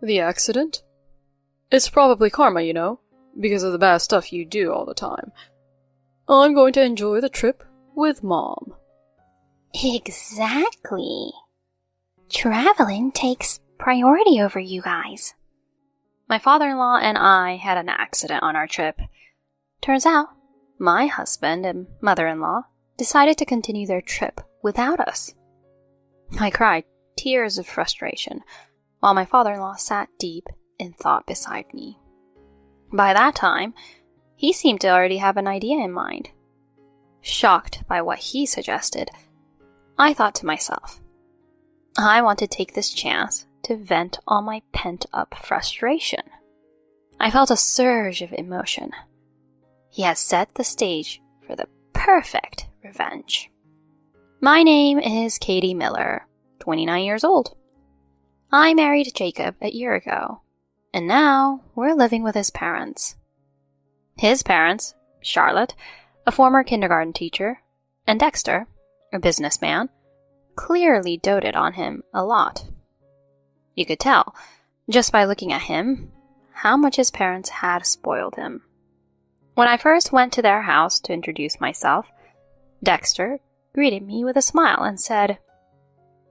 The accident? It's probably karma, you know, because of the bad stuff you do all the time. I'm going to enjoy the trip with Mom. Exactly. Traveling takes priority over you guys. My father-in-law and I had an accident on our trip. Turns out, my husband and mother-in-law decided to continue their trip without us. I cried tears of frustration, while my father-in-law sat deep in thought beside me. By that time, he seemed to already have an idea in mind. Shocked by what he suggested, I thought to myself, I want to take this chance to vent all my pent-up frustration. I felt a surge of emotion. He has set the stage for the perfect revenge. My name is Katie Miller, 29 years old. I married Jacob a year ago, and now we're living with his parents. His parents, Charlotte, a former kindergarten teacher, and Dexter, a businessman, clearly doted on him a lot. You could tell, just by looking at him, how much his parents had spoiled him. When I first went to their house to introduce myself, Dexter greeted me with a smile and said,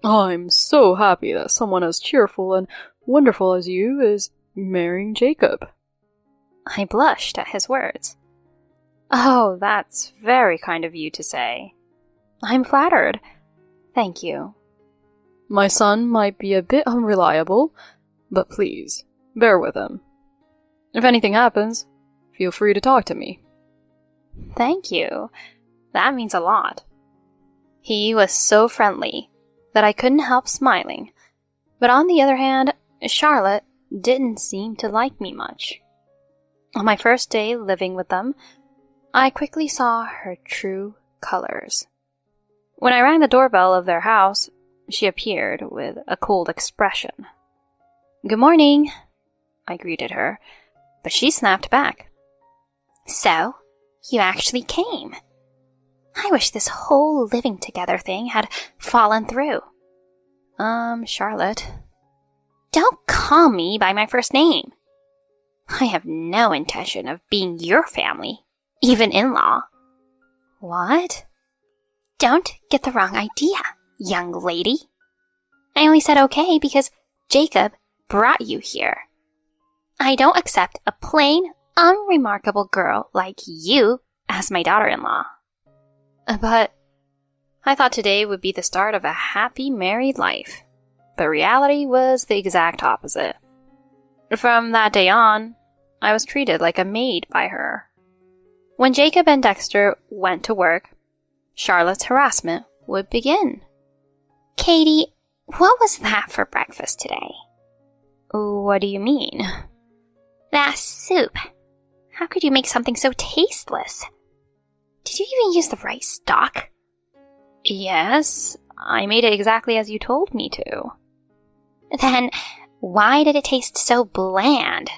I'm so happy that someone as cheerful and wonderful as you is marrying Jacob. I blushed at his words. Oh, that's very kind of you to say. I'm flattered. Thank you. My son might be a bit unreliable, but please, bear with him. If anything happens, feel free to talk to me. Thank you. That means a lot. He was so friendly that I couldn't help smiling. But on the other hand, Charlotte didn't seem to like me much. On my first day living with them, I quickly saw her true colors. When I rang the doorbell of their house, she appeared with a cold expression. Good morning, I greeted her, but she snapped back. So, you actually came. I wish this whole living together thing had fallen through. Charlotte. Don't call me by my first name. I have no intention of being your family, even in-law. What? Don't get the wrong idea, young lady. I only said okay because Jacob brought you here. I don't accept a plain, unremarkable girl like you as my daughter-in-law. But I thought today would be the start of a happy married life. But reality was the exact opposite. From that day on, I was treated like a maid by her. When Jacob and Dexter went to work, Charlotte's harassment would begin. Katie, what was that for breakfast today? What do you mean? That soup. How could you make something so tasteless? Did you even use the right stock? Yes, I made it exactly as you told me to. Then, why did it taste so bland?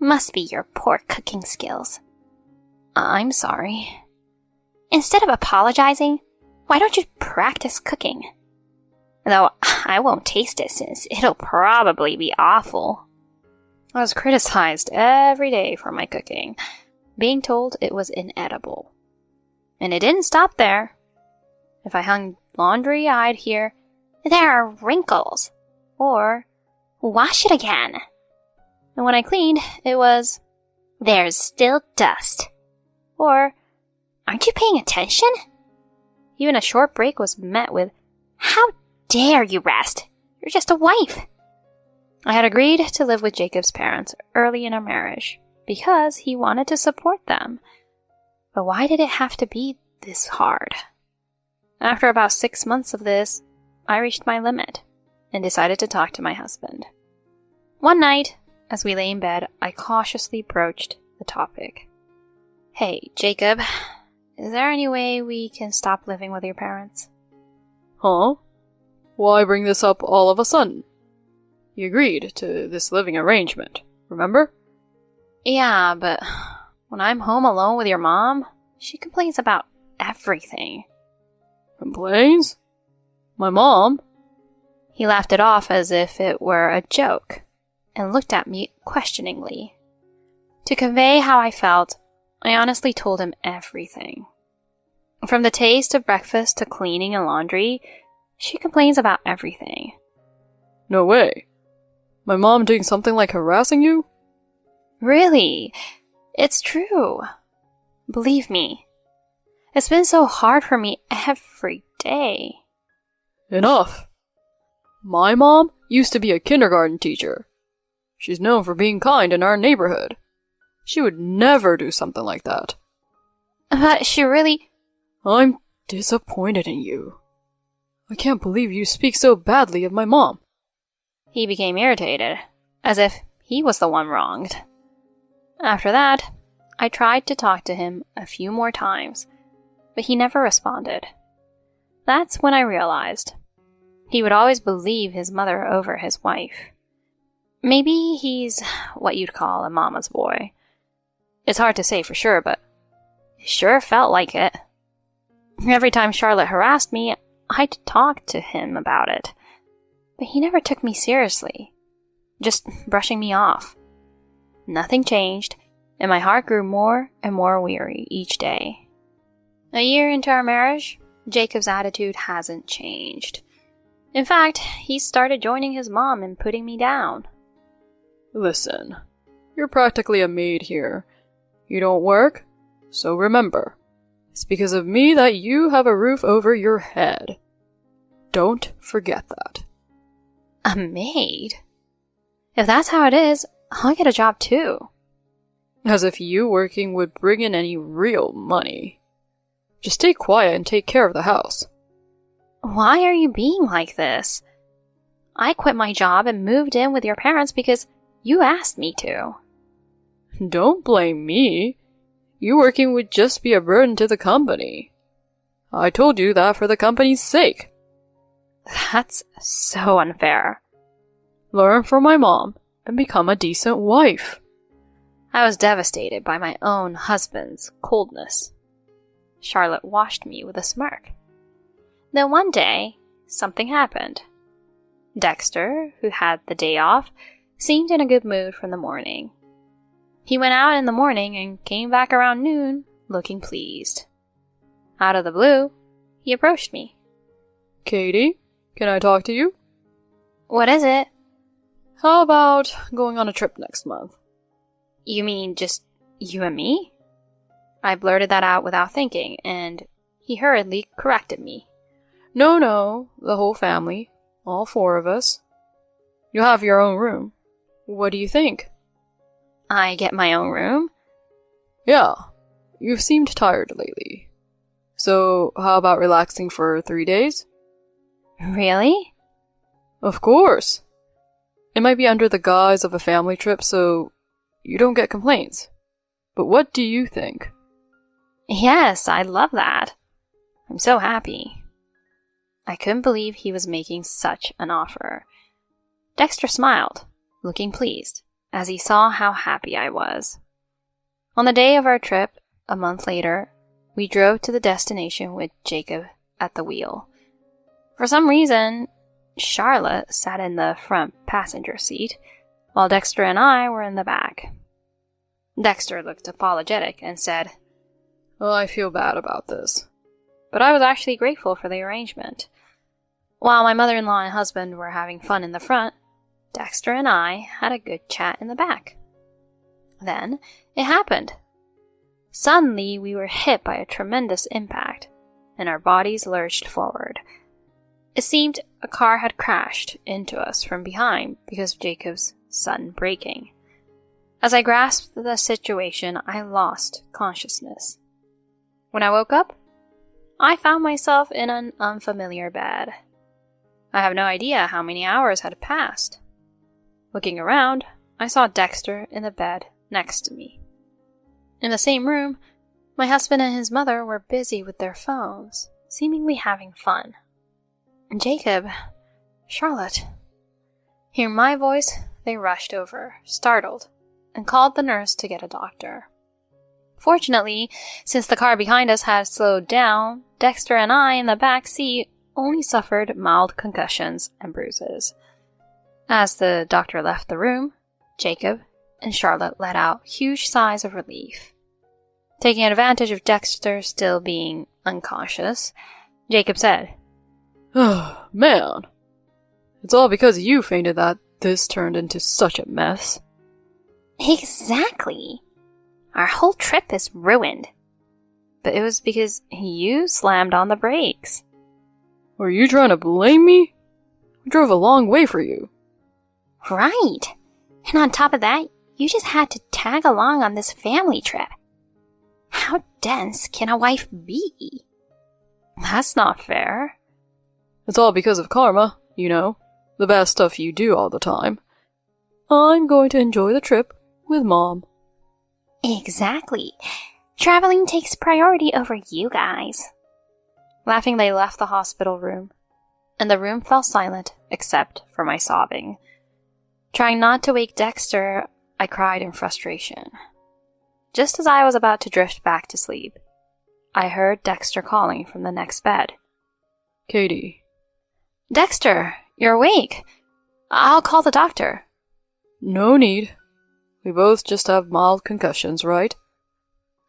Must be your poor cooking skills. I'm sorry. Instead of apologizing, why don't you practice cooking? Though I won't taste it since it'll probably be awful. I was criticized every day for my cooking, being told it was inedible. And it didn't stop there. If I hung laundry, I'd hear, there are wrinkles, or wash it again. And when I cleaned, it was, there's still dust, or aren't you paying attention? Even a short break was met with, how dare you rest? You're just a wife. I had agreed to live with Jacob's parents early in our marriage because he wanted to support them. But why did it have to be this hard? After about 6 months of this, I reached my limit and decided to talk to my husband. One night, as we lay in bed, I cautiously broached the topic. Hey, Jacob, is there any way we can stop living with your parents? Huh? Why bring this up all of a sudden? You agreed to this living arrangement, remember? Yeah, but when I'm home alone with your mom, she complains about everything. Complains? My mom? He laughed it off as if it were a joke and looked at me questioningly. To convey how I felt, I honestly told him everything. From the taste of breakfast to cleaning and laundry, she complains about everything. No way. My mom doing something like harassing you? Really? It's true. Believe me. It's been so hard for me every day. Enough. My mom used to be a kindergarten teacher. She's known for being kind in our neighborhood. She would never do something like that. But she really... I'm disappointed in you. I can't believe you speak so badly of my mom. He became irritated, as if he was the one wronged. After that, I tried to talk to him a few more times, but he never responded. That's when I realized he would always believe his mother over his wife. Maybe he's what you'd call a mama's boy. It's hard to say for sure, but it sure felt like it. Every time Charlotte harassed me, I'd talk to him about it. But he never took me seriously, just brushing me off. Nothing changed, and my heart grew more and more weary each day. A year into our marriage, Jacob's attitude hasn't changed. In fact, he started joining his mom and putting me down. Listen, you're practically a maid here. You don't work, so remember, it's because of me that you have a roof over your head. Don't forget that. A maid? If that's how it is, I'll get a job too. As if you working would bring in any real money. Just stay quiet and take care of the house. Why are you being like this? I quit my job and moved in with your parents because you asked me to. Don't blame me. You working would just be a burden to the company. I told you that for the company's sake. That's so unfair. Learn from my mom and become a decent wife. I was devastated by my own husband's coldness. Charlotte watched me with a smirk. Then one day, something happened. Dexter, who had the day off, seemed in a good mood from the morning. He went out in the morning and came back around noon, looking pleased. Out of the blue, he approached me. Katie, can I talk to you? What is it? How about going on a trip next month? You mean just you and me? I blurted that out without thinking, and he hurriedly corrected me. No, the whole family. All four of us. You'll have your own room. What do you think? I get my own room? Yeah, you've seemed tired lately. So, how about relaxing for 3 days? Really? Of course. It might be under the guise of a family trip, so you don't get complaints. But what do you think? Yes, I love that. I'm so happy. I couldn't believe he was making such an offer. Dexter smiled, looking pleased, as he saw how happy I was. On the day of our trip, a month later, we drove to the destination with Jacob at the wheel. For some reason, Charlotte sat in the front passenger seat, while Dexter and I were in the back. Dexter looked apologetic and said, "Well, I feel bad about this." But I was actually grateful for the arrangement. While my mother-in-law and husband were having fun in the front, Dexter and I had a good chat in the back. Then it happened. Suddenly, we were hit by a tremendous impact, and our bodies lurched forward. It seemed a car had crashed into us from behind because of Jacob's sudden braking. As I grasped the situation, I lost consciousness. When I woke up, I found myself in an unfamiliar bed. I have no idea how many hours had passed. Looking around, I saw Dexter in the bed next to me. In the same room, my husband and his mother were busy with their phones, seemingly having fun. Jacob, Charlotte. Hearing my voice, they rushed over, startled, and called the nurse to get a doctor. Fortunately, since the car behind us had slowed down, Dexter and I in the back seat only suffered mild concussions and bruises. As the doctor left the room, Jacob and Charlotte let out huge sighs of relief. Taking advantage of Dexter still being unconscious, Jacob said, "Oh, man. It's all because you fainted that this turned into such a mess." Exactly. Our whole trip is ruined. but it was because you slammed on the brakes. Were you trying to blame me? I drove a long way for you. Right. And on top of that, you just had to tag along on this family trip. How dense can a wife be? That's not fair. It's all because of karma, you know, the bad stuff you do all the time. I'm going to enjoy the trip with Mom. Exactly. Traveling takes priority over you guys. Laughing, they left the hospital room, and the room fell silent except for my sobbing. Trying not to wake Dexter, I cried in frustration. Just as I was about to drift back to sleep, I heard Dexter calling from the next bed. Katie. Dexter, you're awake. I'll call the doctor. No need. We both just have mild concussions, right?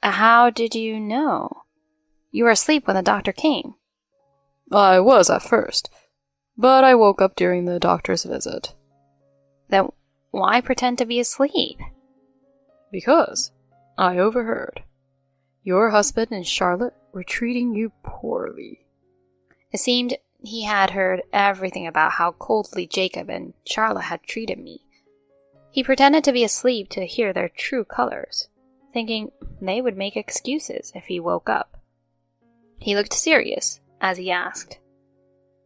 How did you know? You were asleep when the doctor came. I was at first, but I woke up during the doctor's visit. Then why pretend to be asleep? Because I overheard. Your husband and Charlotte were treating you poorly. It seemed he had heard everything about how coldly Jacob and Charlotte had treated me. He pretended to be asleep to hear their true colors, thinking they would make excuses if he woke up. He looked serious as he asked,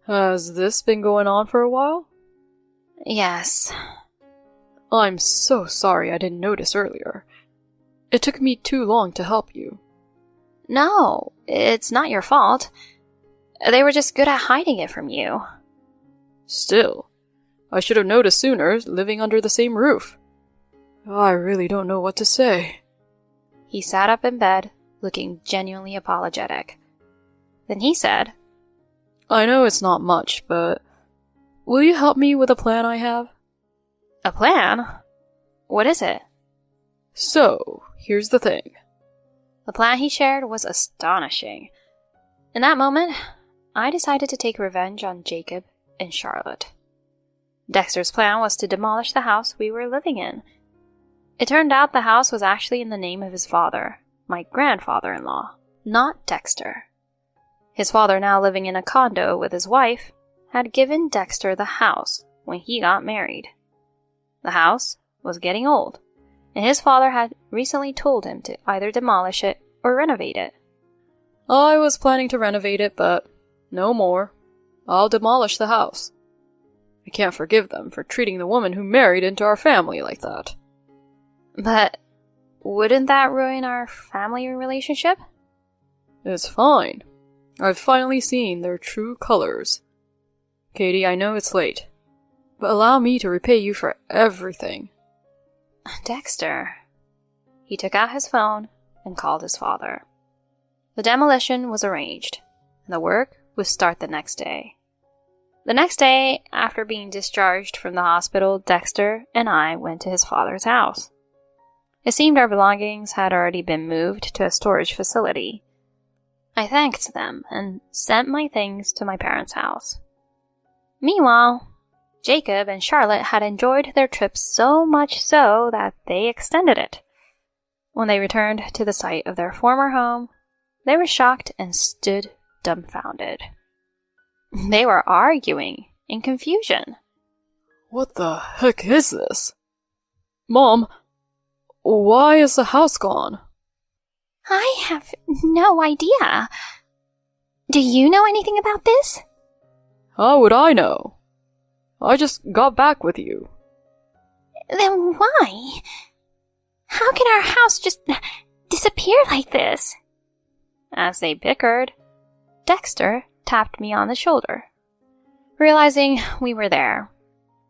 Has this been going on for a while? Yes. I'm so sorry I didn't notice earlier. It took me too long to help you. No, it's not your fault. They were just good at hiding it from you. Still, I should have noticed sooner, living under the same roof. I really don't know what to say. He sat up in bed, looking genuinely apologetic. Then he said, I know it's not much, but will you help me with a plan I have? A plan? What is it? So, here's the thing. The plan he shared was astonishing. In that moment, I decided to take revenge on Jacob and Charlotte. Dexter's plan was to demolish the house we were living in. It turned out the house was actually in the name of his father, my grandfather-in-law, not Dexter. His father, now living in a condo with his wife, had given Dexter the house when he got married. The house was getting old, and his father had recently told him to either demolish it or renovate it. I was planning to renovate it, but no more. I'll demolish the house. I can't forgive them for treating the woman who married into our family like that. But wouldn't that ruin our family relationship? It's fine. I've finally seen their true colors. Katie, I know it's late, but allow me to repay you for everything. Dexter. He took out his phone and called his father. The demolition was arranged, and the work would start the next day. The next day, after being discharged from the hospital, Dexter and I went to his father's house. It seemed our belongings had already been moved to a storage facility. I thanked them and sent my things to my parents' house. Meanwhile, Jacob and Charlotte had enjoyed their trip so much so that they extended it. When they returned to the site of their former home, they were shocked and stood dumbfounded. They were arguing in confusion. What the heck is this? Mom, why is the house gone? I have no idea. Do you know anything about this? How would I know? I just got back with you. Then why? How can our house just disappear like this? As they bickered, Dexter tapped me on the shoulder. Realizing we were there,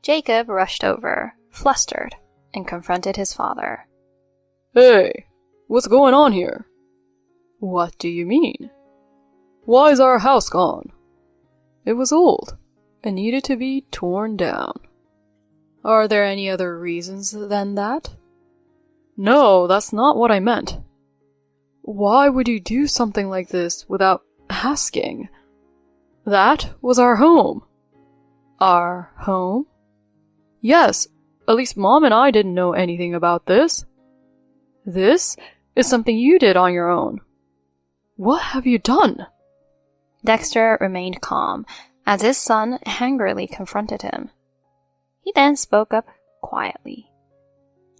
Jacob rushed over, flustered, and confronted his father. Hey, what's going on here? What do you mean? Why is our house gone? It was old and needed to be torn down. Are there any other reasons than that? No, that's not what I meant. Why would you do something like this without asking? That was our home. Our home? Yes, at least Mom and I didn't know anything about this. This is something you did on your own. What have you done? Dexter remained calm as his son angrily confronted him. He then spoke up quietly.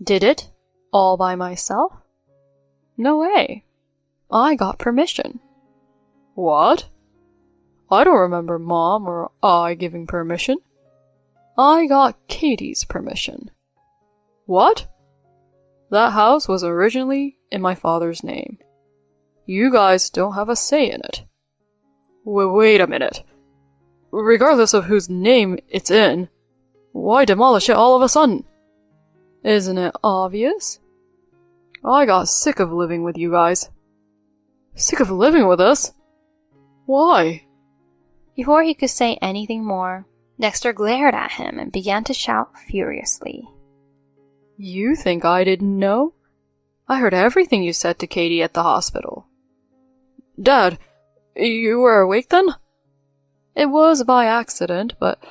Did it all by myself? No way. I got permission. What? I don't remember Mom or I giving permission. I got Katie's permission. What? That house was originally in my father's name. You guys don't have a say in it. Wait a minute. Regardless of whose name it's in, why demolish it all of a sudden? Isn't it obvious? I got sick of living with you guys. Sick of living with us? Why? Before he could say anything more, Dexter glared at him and began to shout furiously. You think I didn't know? I heard everything you said to Katie at the hospital. Dad, you were awake then? It was by accident, but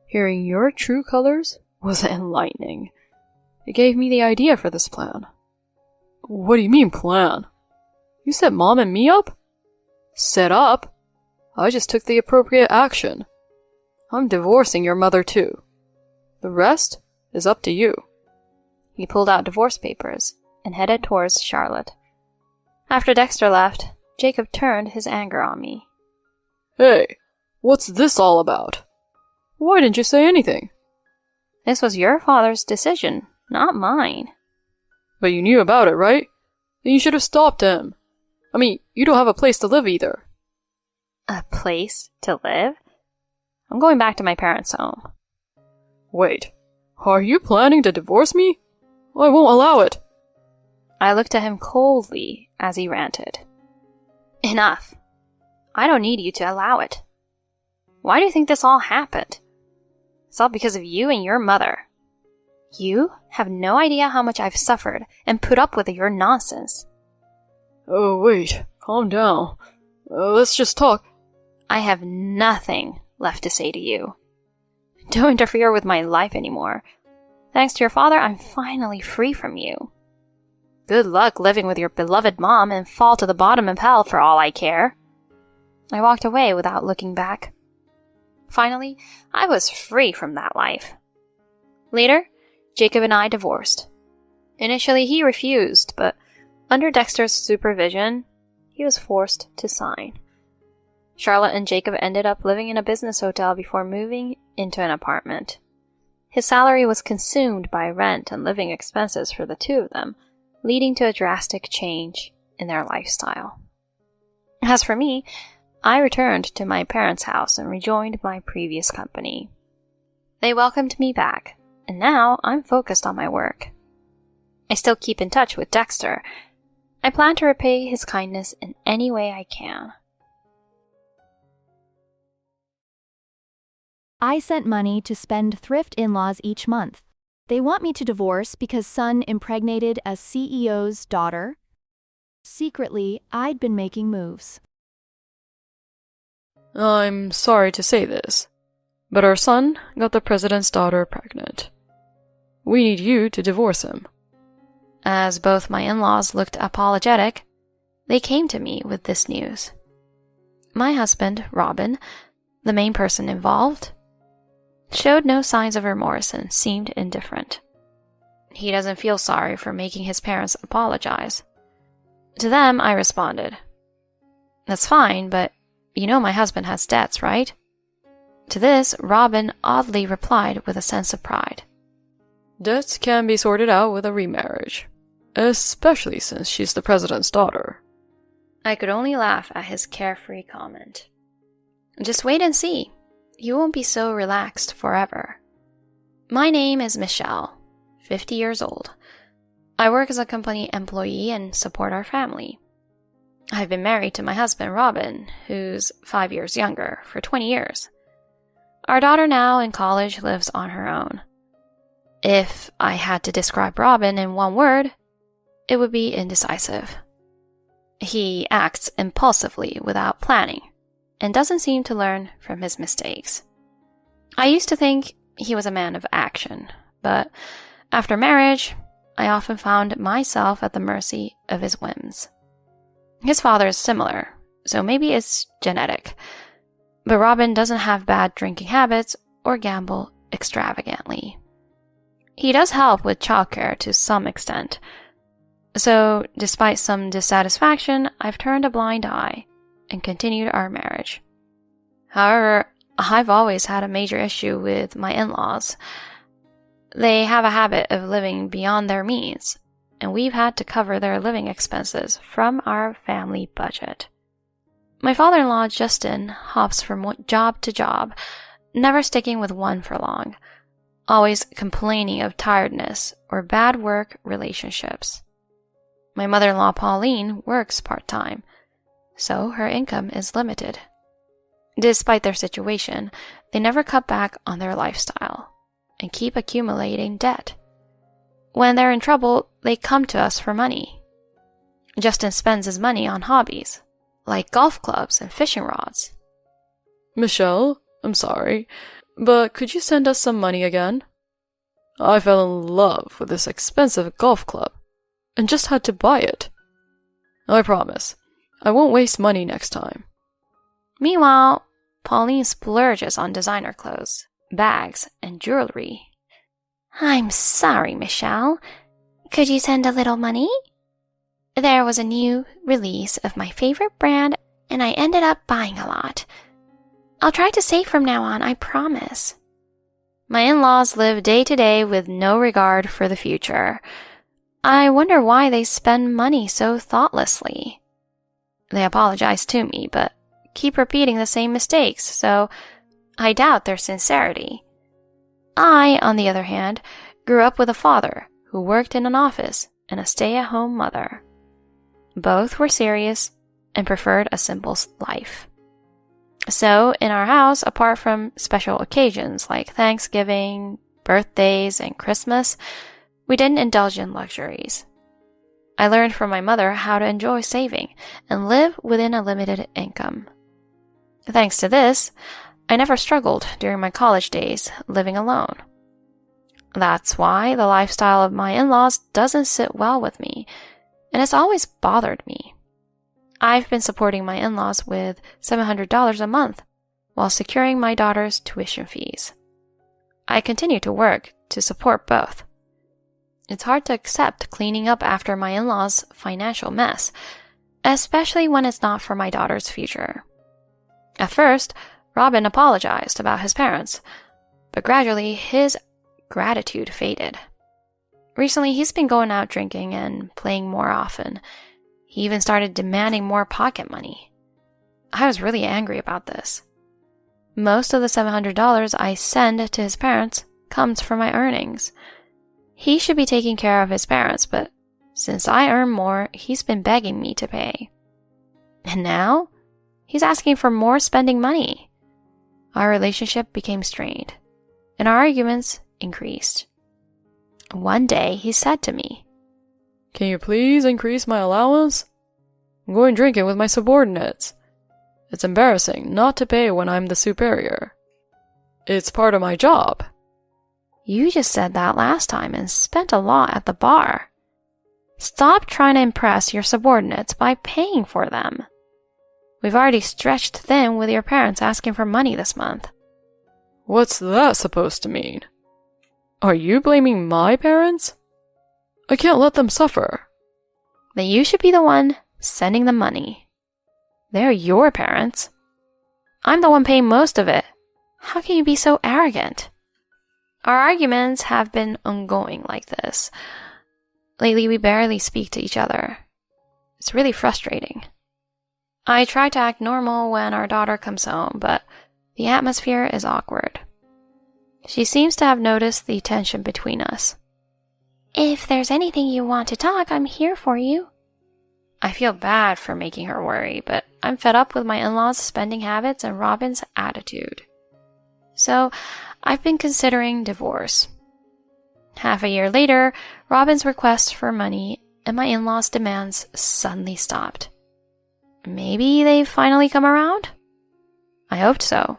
hearing your true colors was enlightening. It gave me the idea for this plan. What do you mean, plan? You set Mom and me up? Set up? I just took the appropriate action. I'm divorcing your mother too. The rest is up to you. He pulled out divorce papers and headed towards Charlotte. After Dexter left, Jacob turned his anger on me. Hey, what's this all about? Why didn't you say anything? This was your father's decision, not mine. But you knew about it, right? Then you should have stopped him. I mean, you don't have a place to live either. A place to live? I'm going back to my parents' home. Wait, are you planning to divorce me? I won't allow it. I looked at him coldly as he ranted. Enough. I don't need you to allow it. Why do you think this all happened? It's all because of you and your mother. You have no idea how much I've suffered and put up with your nonsense. Oh, wait. Calm down. Let's just talk. I have nothing left to say to you. Don't interfere with my life anymore. Thanks to your father, I'm finally free from you. Good luck living with your beloved mom and fall to the bottom of hell for all I care. I walked away without looking back. Finally, I was free from that life. Later, Jacob and I divorced. Initially, he refused, but under Dexter's supervision, he was forced to sign. Charlotte and Jacob ended up living in a business hotel before moving into an apartment. His salary was consumed by rent and living expenses for the two of them, leading to a drastic change in their lifestyle. As for me, I returned to my parents' house and rejoined my previous company. They welcomed me back, and now I'm focused on my work. I still keep in touch with Dexter. I plan to repay his kindness in any way I can. I sent money to spendthrift in-laws each month. They want me to divorce because son impregnated a CEO's daughter. Secretly, I'd been making moves. I'm sorry to say this, but our son got the president's daughter pregnant. We need you to divorce him. As both my in-laws looked apologetic, they came to me with this news. My husband, Robin, the main person involved, showed no signs of remorse and seemed indifferent. He doesn't feel sorry for making his parents apologize. To them, I responded, "That's fine, but you know my husband has debts, right?" To this, Robin oddly replied with a sense of pride. Debts can be sorted out with a remarriage, especially since she's the president's daughter. I could only laugh at his carefree comment. Just wait and see. You won't be so relaxed forever. My name is Michelle, 50 years old. I work as a company employee and support our family. I've been married to my husband, Robin, who's 5 years younger, for 20 years. Our daughter, now in college, lives on her own. If I had to describe Robin in one word, it would be indecisive. He acts impulsively without planning and doesn't seem to learn from his mistakes. I used to think he was a man of action, but after marriage, I often found myself at the mercy of his whims. His father is similar, so maybe it's genetic, but Robin doesn't have bad drinking habits or gamble extravagantly. He does help with childcare to some extent, so despite some dissatisfaction, I've turned a blind eye and continued our marriage. However, I've always had a major issue with my in-laws. They have a habit of living beyond their means, and we've had to cover their living expenses from our family budget. My father-in-law, Justin, hops from job to job, never sticking with one for long, always complaining of tiredness or bad work relationships. My mother-in-law, Pauline, works part-time, so her income is limited. Despite their situation, they never cut back on their lifestyle and keep accumulating debt. When they're in trouble, they come to us for money. Justin spends his money on hobbies, like golf clubs and fishing rods. Michelle, I'm sorry, but could you send us some money again? I fell in love with this expensive golf club and just had to buy it. I promise, I won't waste money next time. Meanwhile, Pauline splurges on designer clothes, bags, and jewelry. I'm sorry, Michelle. Could you send a little money? There was a new release of my favorite brand, and I ended up buying a lot. I'll try to save from now on, I promise. My in-laws live day to day with no regard for the future. I wonder why they spend money so thoughtlessly. They apologize to me, but keep repeating the same mistakes, so I doubt their sincerity. I, on the other hand, grew up with a father who worked in an office and a stay-at-home mother. Both were serious and preferred a simple life. So, in our house, apart from special occasions like Thanksgiving, birthdays, and Christmas, we didn't indulge in luxuries. I learned from my mother how to enjoy saving and live within a limited income. Thanks to this, I never struggled during my college days living alone. That's why the lifestyle of my in-laws doesn't sit well with me, and it's always bothered me. I've been supporting my in-laws with $700 a month while securing my daughter's tuition fees. I continue to work to support both. It's hard to accept cleaning up after my in-laws' financial mess, especially when it's not for my daughter's future. At first, Robin apologized about his parents, but gradually his gratitude faded. Recently, he's been going out drinking and playing more often. He even started demanding more pocket money. I was really angry about this. Most of the $700 I send to his parents comes from my earnings. He should be taking care of his parents, but since I earn more, he's been begging me to pay. And now, he's asking for more spending money. Our relationship became strained, and our arguments increased. One day, he said to me, "Can you please increase my allowance? I'm going drinking with my subordinates. It's embarrassing not to pay when I'm the superior. It's part of my job." You just said that last time and spent a lot at the bar. Stop trying to impress your subordinates by paying for them. We've already stretched thin with your parents asking for money this month. What's that supposed to mean? Are you blaming my parents? I can't let them suffer. Then you should be the one sending them money. They're your parents. I'm the one paying most of it. How can you be so arrogant? Our arguments have been ongoing like this. Lately, we barely speak to each other. It's really frustrating. I try to act normal when our daughter comes home, but the atmosphere is awkward. She seems to have noticed the tension between us. If there's anything you want to talk, I'm here for you. I feel bad for making her worry, but I'm fed up with my in-laws' spending habits and Robin's attitude. So I've been considering divorce. Half a year later, Robin's request for money and my in-laws' demands suddenly stopped. Maybe they've finally come around? I hoped so.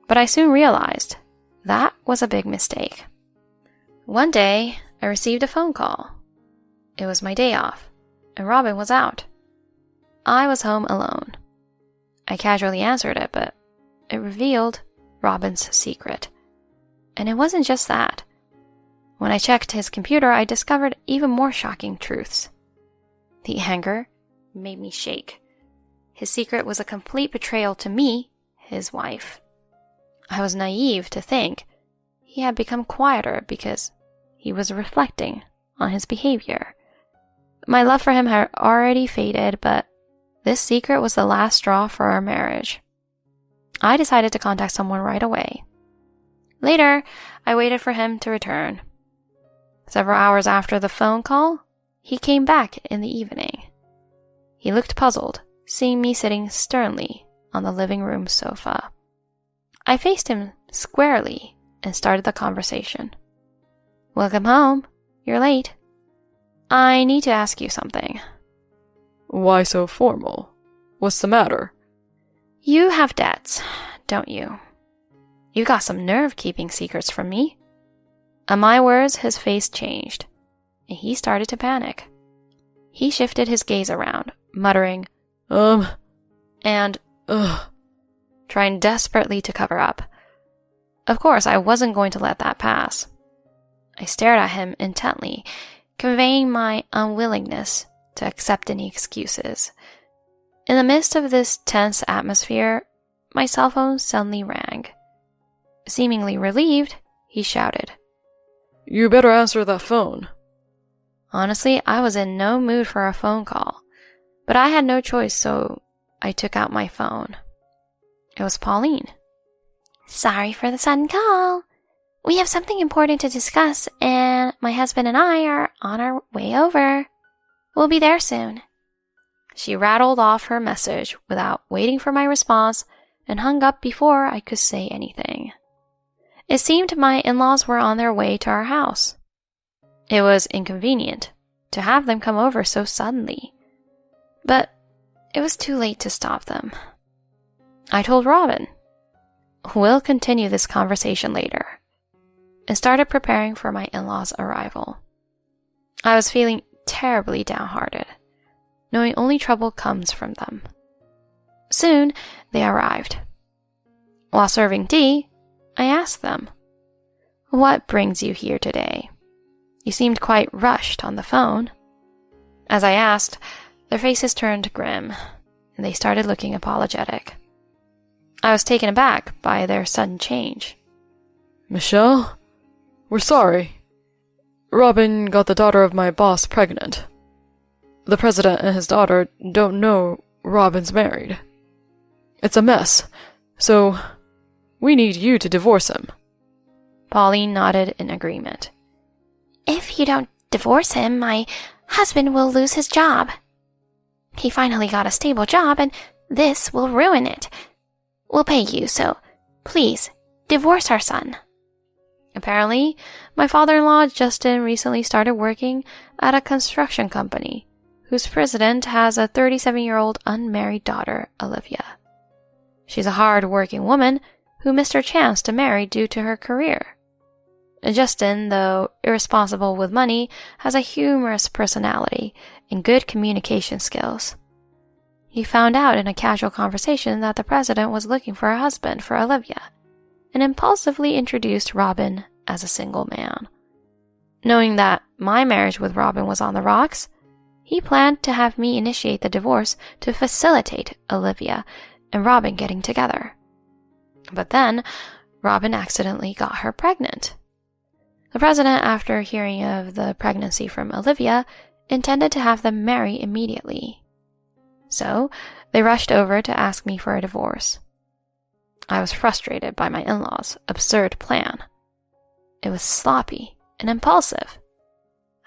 But I soon realized that was a big mistake. One day, I received a phone call. It was my day off, and Robin was out. I was home alone. I casually answered it, but it revealed Robin's secret. And it wasn't just that. When I checked his computer, I discovered even more shocking truths. The anger made me shake. His secret was a complete betrayal to me, his wife. I was naive to think he had become quieter because he was reflecting on his behavior. My love for him had already faded, but this secret was the last straw for our marriage. I decided to contact someone right away. Later, I waited for him to return. Several hours after the phone call, he came back in the evening. He looked puzzled, seeing me sitting sternly on the living room sofa. I faced him squarely and started the conversation. "Welcome home. You're late. I need to ask you something." Why so formal? What's the matter? You have debts, don't you? You got some nerve keeping secrets from me. At my words, his face changed, and he started to panic. He shifted his gaze around, muttering, and trying desperately to cover up. Of course, I wasn't going to let that pass. I stared at him intently, conveying my unwillingness to accept any excuses. In the midst of this tense atmosphere, my cell phone suddenly rang. Seemingly relieved, he shouted, You better answer that phone. Honestly, I was in no mood for a phone call, but I had no choice, so I took out my phone. It was Pauline. "Sorry for the sudden call. We have something important to discuss, and my husband and I are on our way over. We'll be there soon." She rattled off her message without waiting for my response and hung up before I could say anything. It seemed my in-laws were on their way to our house. It was inconvenient to have them come over so suddenly, but it was too late to stop them. I told Robin, "We'll continue this conversation later," and started preparing for my in-laws' arrival. I was feeling terribly downhearted, knowing only trouble comes from them. Soon, they arrived. While serving tea, I asked them, "What brings you here today? You seemed quite rushed on the phone." As I asked, their faces turned grim, and they started looking apologetic. I was taken aback by their sudden change. Michelle, we're sorry. Robin got the daughter of my boss pregnant. The president and his daughter don't know Robin's married. It's a mess, so we need you to divorce him. Pauline nodded in agreement. "If you don't divorce him, my husband will lose his job. He finally got a stable job, and this will ruin it. We'll pay you, so please, divorce our son." Apparently, my father-in-law Justin recently started working at a construction company, whose president has a 37-year-old unmarried daughter, Olivia. She's a hard-working woman who missed her chance to marry due to her career. Justin, though irresponsible with money, has a humorous personality and good communication skills. He found out in a casual conversation that the president was looking for a husband for Olivia, and impulsively introduced Robin as a single man. Knowing that my marriage with Robin was on the rocks, he planned to have me initiate the divorce to facilitate Olivia and Robin getting together. But then, Robin accidentally got her pregnant. The president, after hearing of the pregnancy from Olivia, intended to have them marry immediately. So, they rushed over to ask me for a divorce. I was frustrated by my in-laws' absurd plan. It was sloppy and impulsive.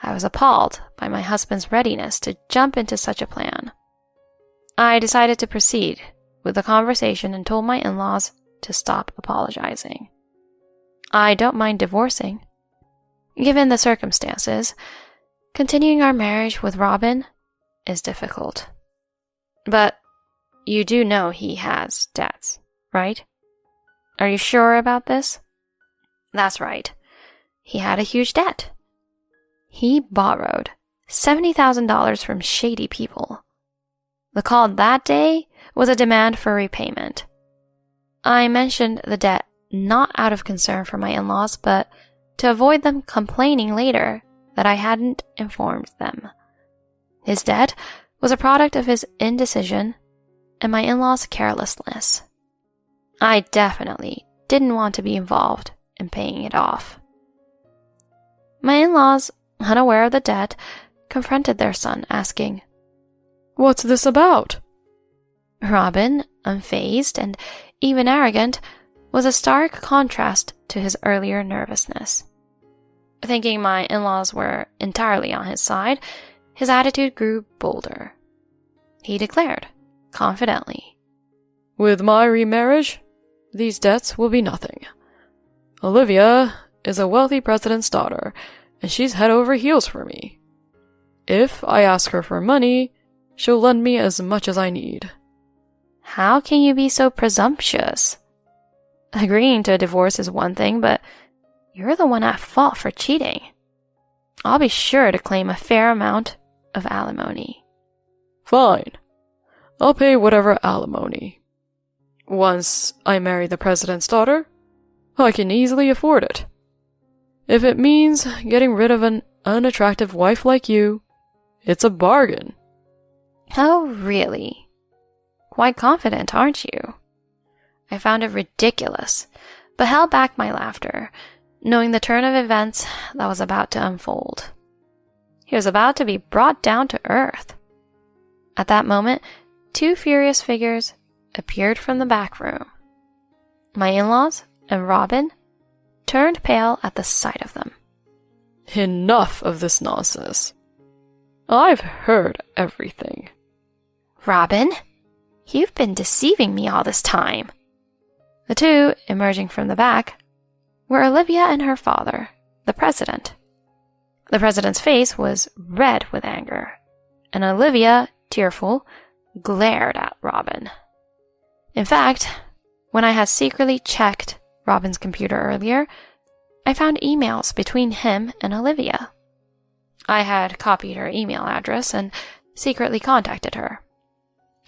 I was appalled by my husband's readiness to jump into such a plan. I decided to proceed with the conversation and told my in-laws to stop apologizing. I don't mind divorcing. Given the circumstances, continuing our marriage with Robin is difficult. But you do know he has debts, right? Are you sure about this? That's right. He had a huge debt. He borrowed $70,000 from shady people. The call that day was a demand for repayment. I mentioned the debt not out of concern for my in-laws, but to avoid them complaining later that I hadn't informed them. His debt was a product of his indecision and my in-laws' carelessness. I definitely didn't want to be involved in paying it off. My in-laws, unaware of the debt, confronted their son, asking, "What's this about?" Robin, unfazed and even arrogant, was a stark contrast to his earlier nervousness. Thinking my in-laws were entirely on his side, his attitude grew bolder. He declared, confidently, "With my remarriage, these debts will be nothing. Olivia is a wealthy president's daughter, and she's head over heels for me. If I ask her for money, she'll lend me as much as I need." How can you be so presumptuous? Agreeing to a divorce is one thing, but you're the one at fault for cheating. I'll be sure to claim a fair amount of alimony. Fine. I'll pay whatever alimony. Once I marry the president's daughter, I can easily afford it. If it means getting rid of an unattractive wife like you, it's a bargain. Oh, really? Quite confident, aren't you? I found it ridiculous, but held back my laughter, knowing the turn of events that was about to unfold. He was about to be brought down to earth. At that moment, two furious figures appeared from the back room. My in-laws and Robin turned pale at the sight of them. Enough of this nonsense. I've heard everything. Robin, you've been deceiving me all this time. The two, emerging from the back, were Olivia and her father, the president. The president's face was red with anger, and Olivia, tearful, glared at Robin. In fact, when I had secretly checked Robin's computer earlier, I found emails between him and Olivia. I had copied her email address and secretly contacted her,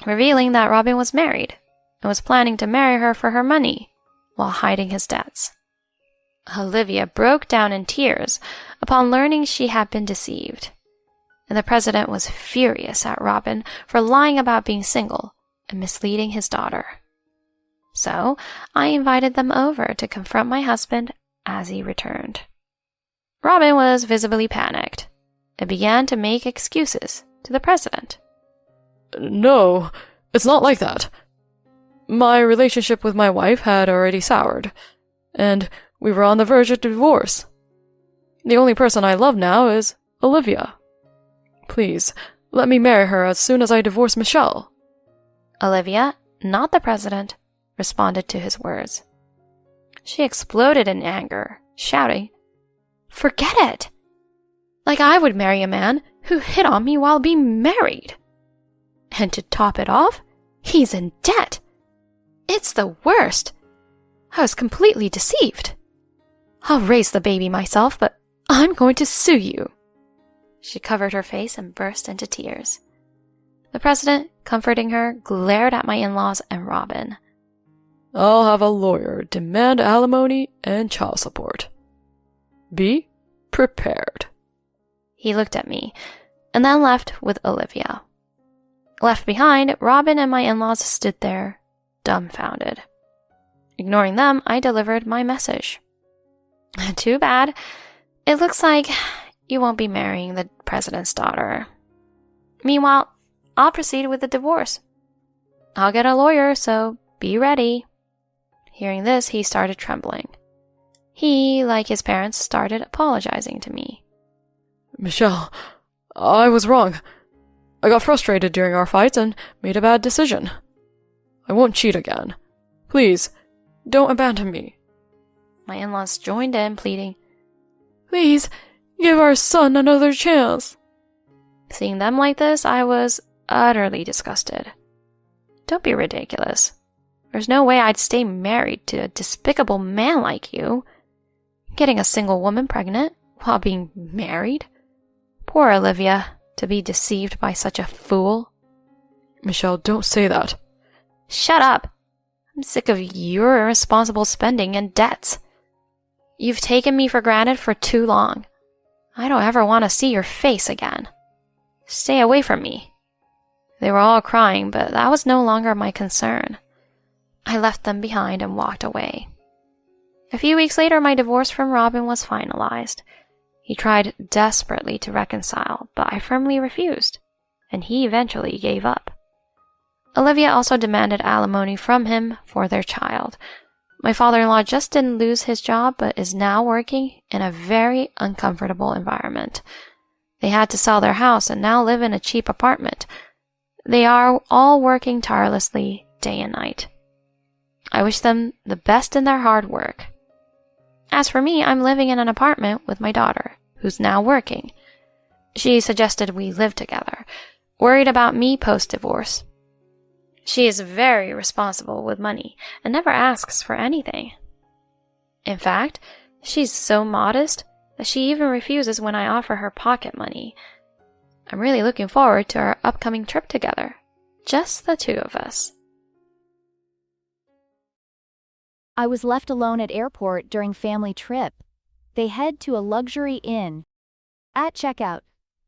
revealing that Robin was married and was planning to marry her for her money while hiding his debts. Olivia broke down in tears upon learning she had been deceived, and the president was furious at Robin for lying about being single and misleading his daughter. So I invited them over to confront my husband as he returned. Robin was visibly panicked and began to make excuses to the president. No, it's not like that. My relationship with my wife had already soured, and we were on the verge of divorce. The only person I love now is Olivia. Please, let me marry her as soon as I divorce Michelle. Olivia, not the president, responded to his words. She exploded in anger, shouting, "Forget it! Like I would marry a man who hit on me while being married. And to top it off, he's in debt. It's the worst. I was completely deceived. I'll raise the baby myself, but I'm going to sue you." She covered her face and burst into tears. The president, comforting her, glared at my in-laws and Robin. I'll have a lawyer demand alimony and child support. Be prepared. He looked at me, and then left with Olivia. Left behind, Robin and my in-laws stood there, dumbfounded. Ignoring them, I delivered my message. Too bad. It looks like you won't be marrying the president's daughter. Meanwhile, I'll proceed with the divorce. I'll get a lawyer, so be ready. Hearing this, he started trembling. He, like his parents, started apologizing to me. Michelle, I was wrong. I got frustrated during our fights and made a bad decision. I won't cheat again. Please, don't abandon me. My in-laws joined in, pleading, Please, give our son another chance. Seeing them like this, I was utterly disgusted. Don't be ridiculous. There's no way I'd stay married to a despicable man like you. Getting a single woman pregnant while being married? Poor Olivia, to be deceived by such a fool. Michelle, don't say that. Shut up. I'm sick of your irresponsible spending and debts. You've taken me for granted for too long. I don't ever want to see your face again. Stay away from me. They were all crying, but that was no longer my concern. I left them behind and walked away. A few weeks later, my divorce from Robin was finalized. He tried desperately to reconcile, but I firmly refused, and he eventually gave up. Olivia also demanded alimony from him for their child. My father-in-law just didn't lose his job, but is now working in a very uncomfortable environment. They had to sell their house and now live in a cheap apartment. They are all working tirelessly day and night. I wish them the best in their hard work. As for me, I'm living in an apartment with my daughter, who's now working. She suggested we live together, worried about me post-divorce. She is very responsible with money and never asks for anything. In fact, she's so modest that she even refuses when I offer her pocket money. I'm really looking forward to our upcoming trip together. Just the two of us. I was left alone at airport during family trip. They head to a luxury inn. At checkout,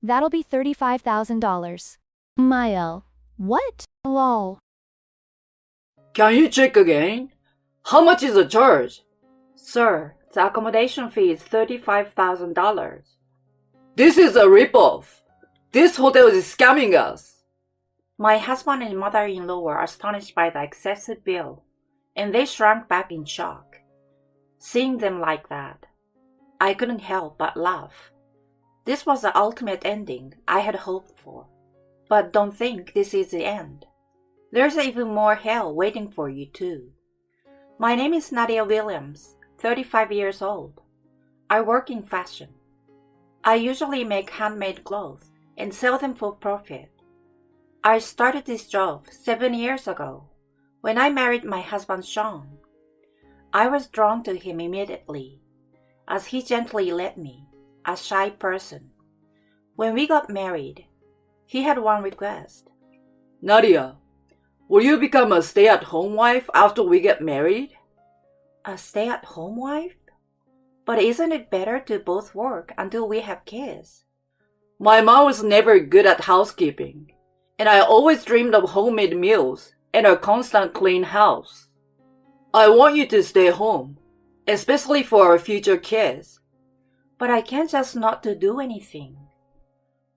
that'll be $35,000. Mael. What? Lol. Can you check again? How much is the charge? Sir, the accommodation fee is $35,000. This is a ripoff. This hotel is scamming us. My husband and mother-in-law were astonished by the excessive bill, and they shrank back in shock. Seeing them like that, I couldn't help but laugh. This was the ultimate ending I had hoped for. But don't think this is the end. There's even more hell waiting for you too. My name is Nadia Williams, 35 years old. I work in fashion. I usually make handmade clothes and sell them for profit. I started this job 7 years ago when I married my husband Sean. I was drawn to him immediately as he gently led me, a shy person. When we got married, he had one request. Nadia, will you become a stay-at-home wife after we get married? A stay-at-home wife? But isn't it better to both work until we have kids? My mom was never good at housekeeping, and I always dreamed of homemade meals and a constant clean house. I want you to stay home, especially for our future kids. But I can't just not to do anything.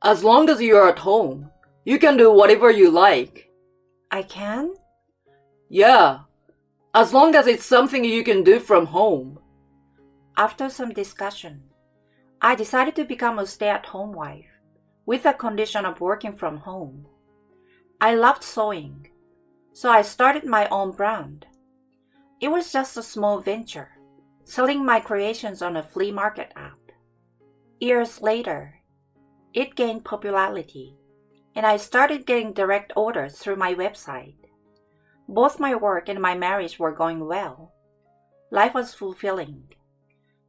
As long as you're at home, you can do whatever you like. I can? Yeah, as long as it's something you can do from home. After some discussion, I decided to become a stay-at-home wife with the condition of working from home. I loved sewing, so I started my own brand. It was just a small venture, selling my creations on a flea market app. Years later, it gained popularity, and I started getting direct orders through my website. Both my work and my marriage were going well. Life was fulfilling.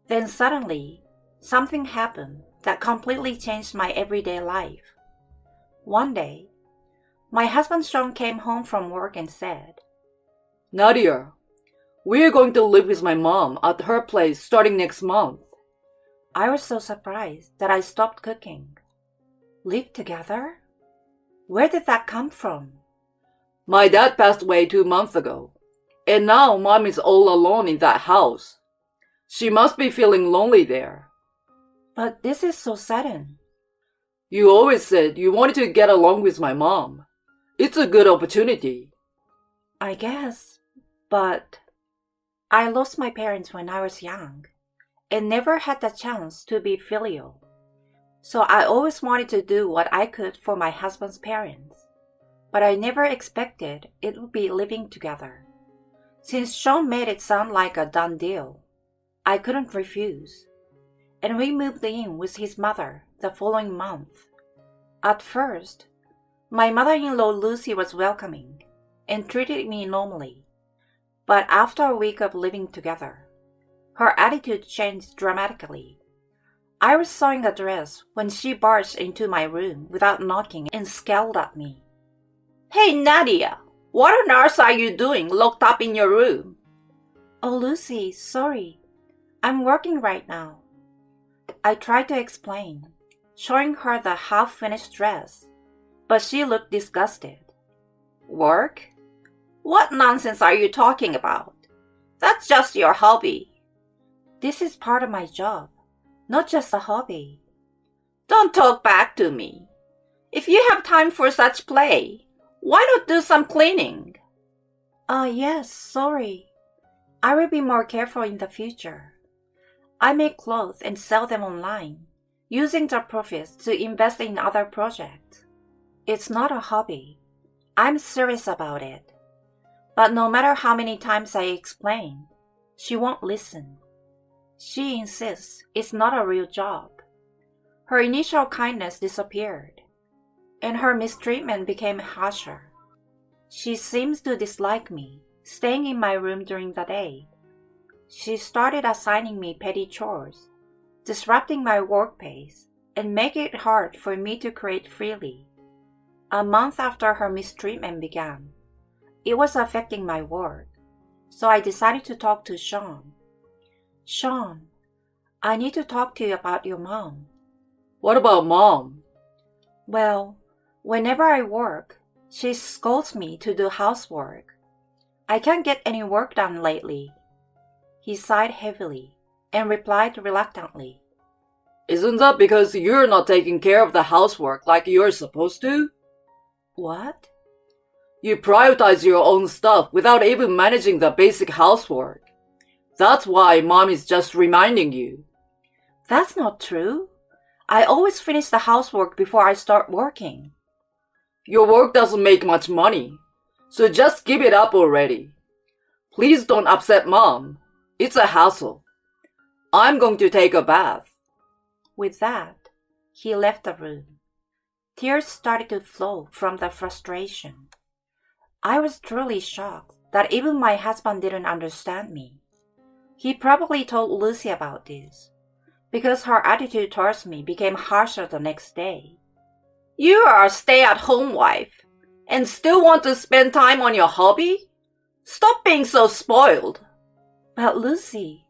Then suddenly, something happened that completely changed my everyday life. One day, my husband Sean came home from work and said, Nadia, we're going to live with my mom at her place starting next month. I was so surprised that I stopped cooking. Live together? Where did that come from? My dad passed away 2 months ago, and now mom is all alone in that house. She must be feeling lonely there. But this is so sudden. You always said you wanted to get along with my mom. It's a good opportunity. I guess, but I lost my parents when I was young and never had the chance to be filial. So I always wanted to do what I could for my husband's parents, but I never expected it would be living together. Since Sean made it sound like a done deal, I couldn't refuse, and we moved in with his mother the following month. At first, my mother-in-law Lucy was welcoming and treated me normally, but after a week of living together, her attitude changed dramatically. I was sewing a dress when she barged into my room without knocking and scowled at me. "Hey, Nadia, what on earth are you doing locked up in your room?" "Oh, Lucy, sorry. I'm working right now." I tried to explain, showing her the half-finished dress, but she looked disgusted. "Work? What nonsense are you talking about? That's just your hobby." "This is part of my job, not just a hobby." "Don't talk back to me. If you have time for such play, why not do some cleaning?" Yes, sorry. I will be more careful in the future. I make clothes and sell them online, using the profits to invest in other projects. It's not a hobby. I'm serious about it. But no matter how many times I explain, she won't listen. She insists it's not a real job. Her initial kindness disappeared, and her mistreatment became harsher. She seems to dislike me, staying in my room during the day. She started assigning me petty chores, disrupting my work pace, and making it hard for me to create freely. A month after her mistreatment began, it was affecting my work, so I decided to talk to Sean. "Sean, I need to talk to you about your mom." What about Mom? "Well, whenever I work, she scolds me to do housework. I can't get any work done lately." He sighed heavily and replied reluctantly. Isn't that because you're not taking care of the housework like you're supposed to? "What?" You prioritize your own stuff without even managing the basic housework. That's why Mom is just reminding you. "That's not true. I always finish the housework before I start working." Your work doesn't make much money, so just give it up already. Please don't upset Mom. It's a hassle. I'm going to take a bath. With that, he left the room. Tears started to flow from the frustration. I was truly shocked that even my husband didn't understand me. He probably told Lucy about this, because her attitude towards me became harsher the next day. "You are a stay-at-home wife and still want to spend time on your hobby? Stop being so spoiled." "But Lucy,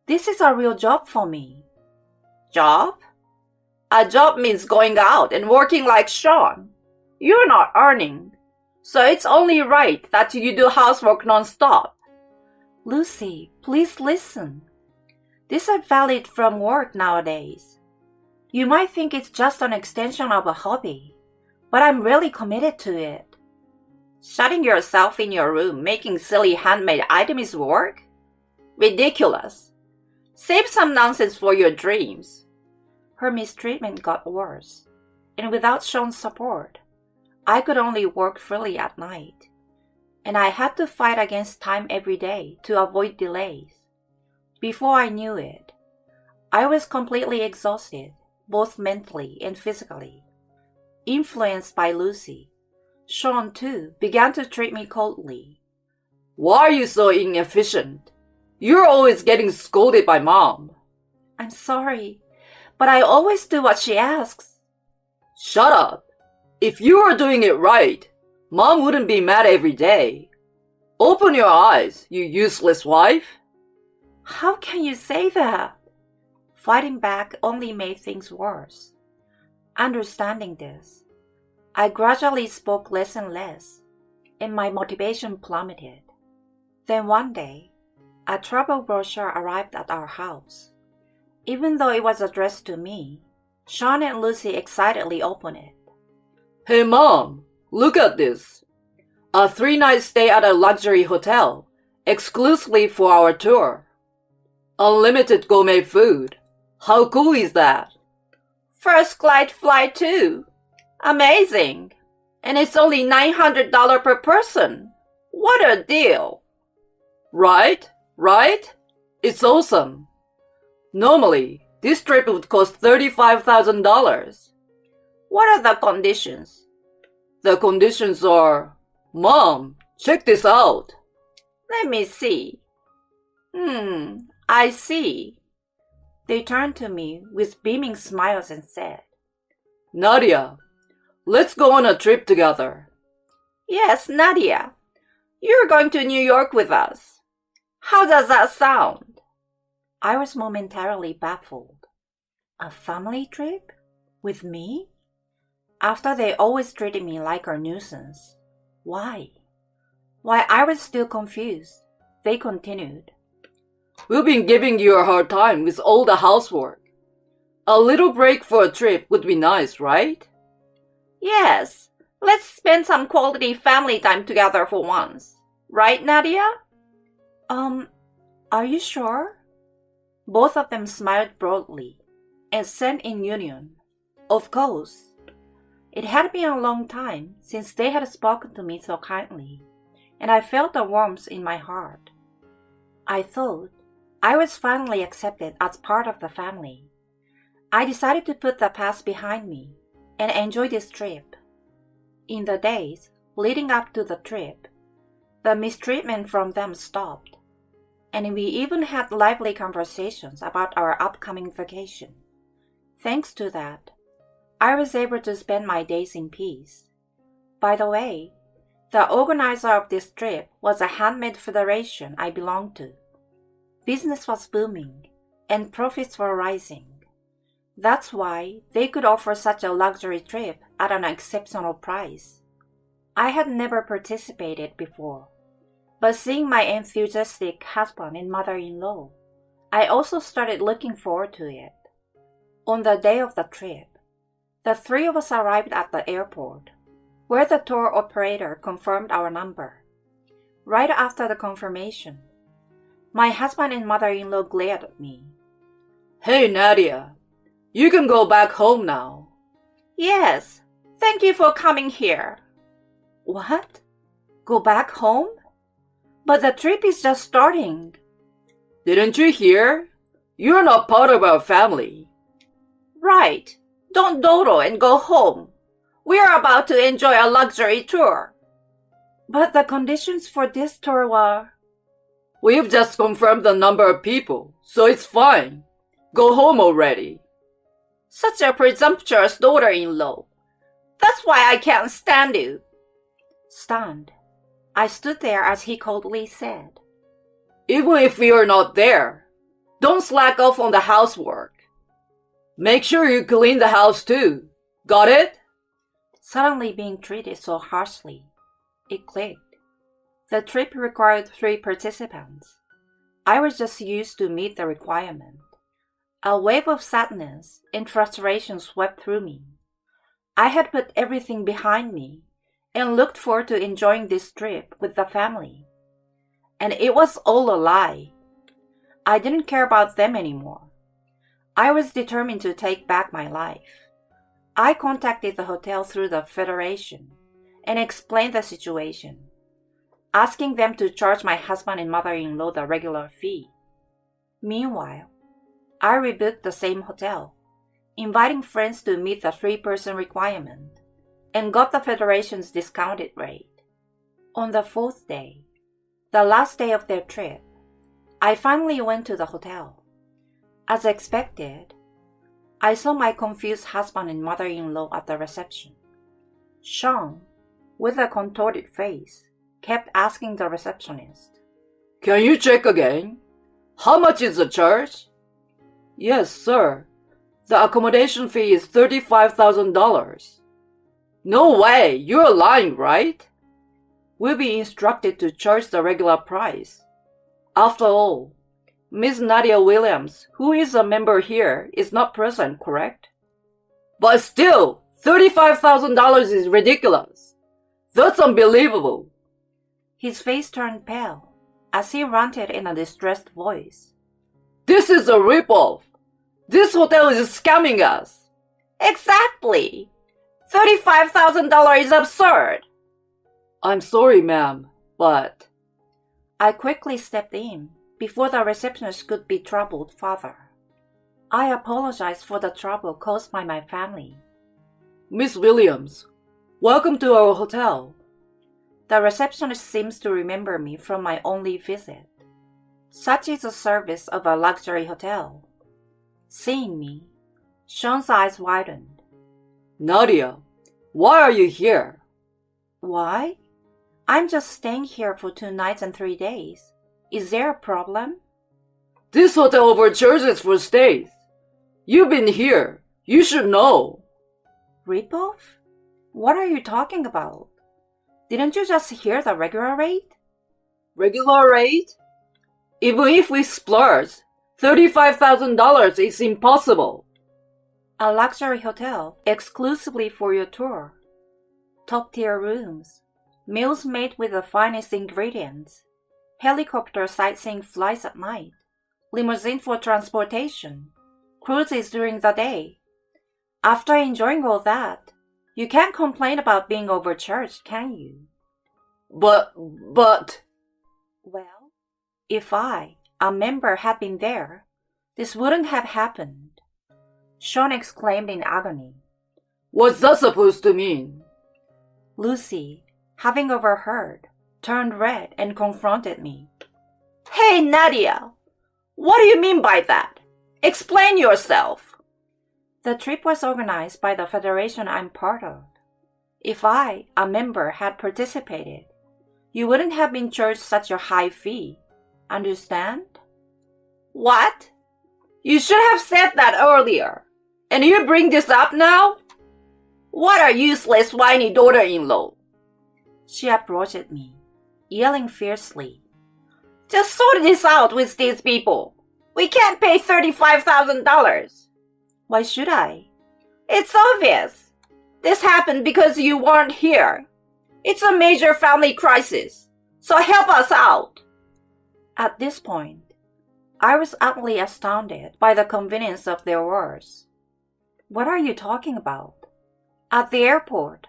this is a real job for me." "Job? A job means going out and working like Sean. You're not earning, so it's only right that you do housework non-stop." "Lucy, please listen. These are valid from work nowadays. You might think it's just an extension of a hobby, but I'm really committed to it." "Shutting yourself in your room making silly handmade items is work? Ridiculous. Save some nonsense for your dreams." Her mistreatment got worse, and without Sean's support, I could only work freely at night, and I had to fight against time every day to avoid delays. Before I knew it, I was completely exhausted, both mentally and physically. Influenced by Lucy, Sean too began to treat me coldly. Why are you so inefficient? You're always getting scolded by Mom. "I'm sorry, but I always do what she asks." Shut up. If you were doing it right, Mom wouldn't be mad every day. Open your eyes, you useless wife. "How can you say that?" Fighting back only made things worse. Understanding this, I gradually spoke less and less, and my motivation plummeted. Then one day, a travel brochure arrived at our house. Even though it was addressed to me, Sean and Lucy excitedly opened it. Hey Mom, look at this. A 3-night stay at a luxury hotel, exclusively for our tour. Unlimited gourmet food. How cool is that? First flight too. Amazing. And it's only $900 per person. What a deal. Right? Right? It's awesome. Normally, this trip would cost $35,000. What are the conditions? The conditions are, Mom, check this out. Let me see. I see. They turned to me with beaming smiles and said, Nadia, let's go on a trip together. Yes, Nadia, you're going to New York with us. How does that sound? I was momentarily baffled. A family trip? With me? After they always treated me like a nuisance. Why? While I was still confused, they continued. We've been giving you a hard time with all the housework. A little break for a trip would be nice, right? Yes, let's spend some quality family time together for once. Right, Nadia? Are you sure? Both of them smiled broadly and said in union, Of course. It had been a long time since they had spoken to me so kindly, and I felt a warmth in my heart. I thought I was finally accepted as part of the family. I decided to put the past behind me and enjoy this trip. In the days leading up to the trip, the mistreatment from them stopped, and we even had lively conversations about our upcoming vacation. Thanks to that, I was able to spend my days in peace. By the way, the organizer of this trip was a handmade federation I belonged to. Business was booming, and profits were rising. That's why they could offer such a luxury trip at an exceptional price. I had never participated before, but seeing my enthusiastic husband and mother-in-law, I also started looking forward to it. On the day of the trip, the three of us arrived at the airport, where the tour operator confirmed our number. Right after the confirmation, my husband and mother-in-law glared at me. Hey, Nadia, you can go back home now. Yes, thank you for coming here. What? Go back home? But the trip is just starting. Didn't you hear? You're not part of our family. Right. Don't dawdle and go home. We are about to enjoy a luxury tour. But the conditions for this tour were... We've just confirmed the number of people, so it's fine. Go home already. Such a presumptuous daughter-in-law. That's why I can't stand you. Stunned, I stood there as he coldly said, Even if we are not there, don't slack off on the housework. Make sure you clean the house too. Got it? Suddenly being treated so harshly, it clicked. The trip required 3 participants. I was just used to meet the requirement. A wave of sadness and frustration swept through me. I had put everything behind me and looked forward to enjoying this trip with the family. And it was all a lie. I didn't care about them anymore. I was determined to take back my life. I contacted the hotel through the Federation and explained the situation, asking them to charge my husband and mother-in-law the regular fee. Meanwhile, I rebooked the same hotel, inviting friends to meet the 3-person requirement, and got the Federation's discounted rate. On the 4th day, the last day of their trip, I finally went to the hotel. As expected, I saw my confused husband and mother-in-law at the reception. Sean, with a contorted face, kept asking the receptionist, Can you check again? How much is the charge? Yes, sir. The accommodation fee is $35,000. No way! You're lying, right? We'll be instructed to charge the regular price. After all, Miss Nadia Williams, who is a member here, is not present, correct? But still, $35,000 is ridiculous. That's unbelievable. His face turned pale as he ranted in a distressed voice. This is a ripoff. This hotel is scamming us. Exactly. $35,000 is absurd. I'm sorry, ma'am, but I quickly stepped in before the receptionist could be troubled further. I apologize for the trouble caused by my family. Miss Williams, welcome to our hotel. The receptionist seems to remember me from my only visit. Such is the service of a luxury hotel. Seeing me, Sean's eyes widened. Nadia, why are you here? Why? I'm just staying here for 2 nights and 3 days. Is there a problem? This hotel overcharges for stays. You've been here. You should know. Ripoff? What are you talking about? Didn't you just hear the regular rate? Regular rate? Even if we splurge, $35,000 is impossible. A luxury hotel exclusively for your tour. Top-tier rooms, meals made with the finest ingredients, helicopter sightseeing flights at night, limousine for transportation, cruises during the day. After enjoying all that, you can't complain about being overcharged, can you? But... Well, if I, a member, had been there, this wouldn't have happened. Sean exclaimed in agony. What's that supposed to mean? Lucy, having overheard, turned red and confronted me. Hey, Nadia! What do you mean by that? Explain yourself! The trip was organized by the federation I'm part of. If I, a member, had participated, you wouldn't have been charged such a high fee. Understand? What? You should have said that earlier. And you bring this up now? What a useless, whiny daughter-in-law! She approached me, yelling fiercely. Just sort this out with these people. We can't pay $35,000. Why should I? It's obvious. This happened because you weren't here. It's a major family crisis, so help us out. At this point, I was utterly astounded by the convenience of their words. What are you talking about? At the airport,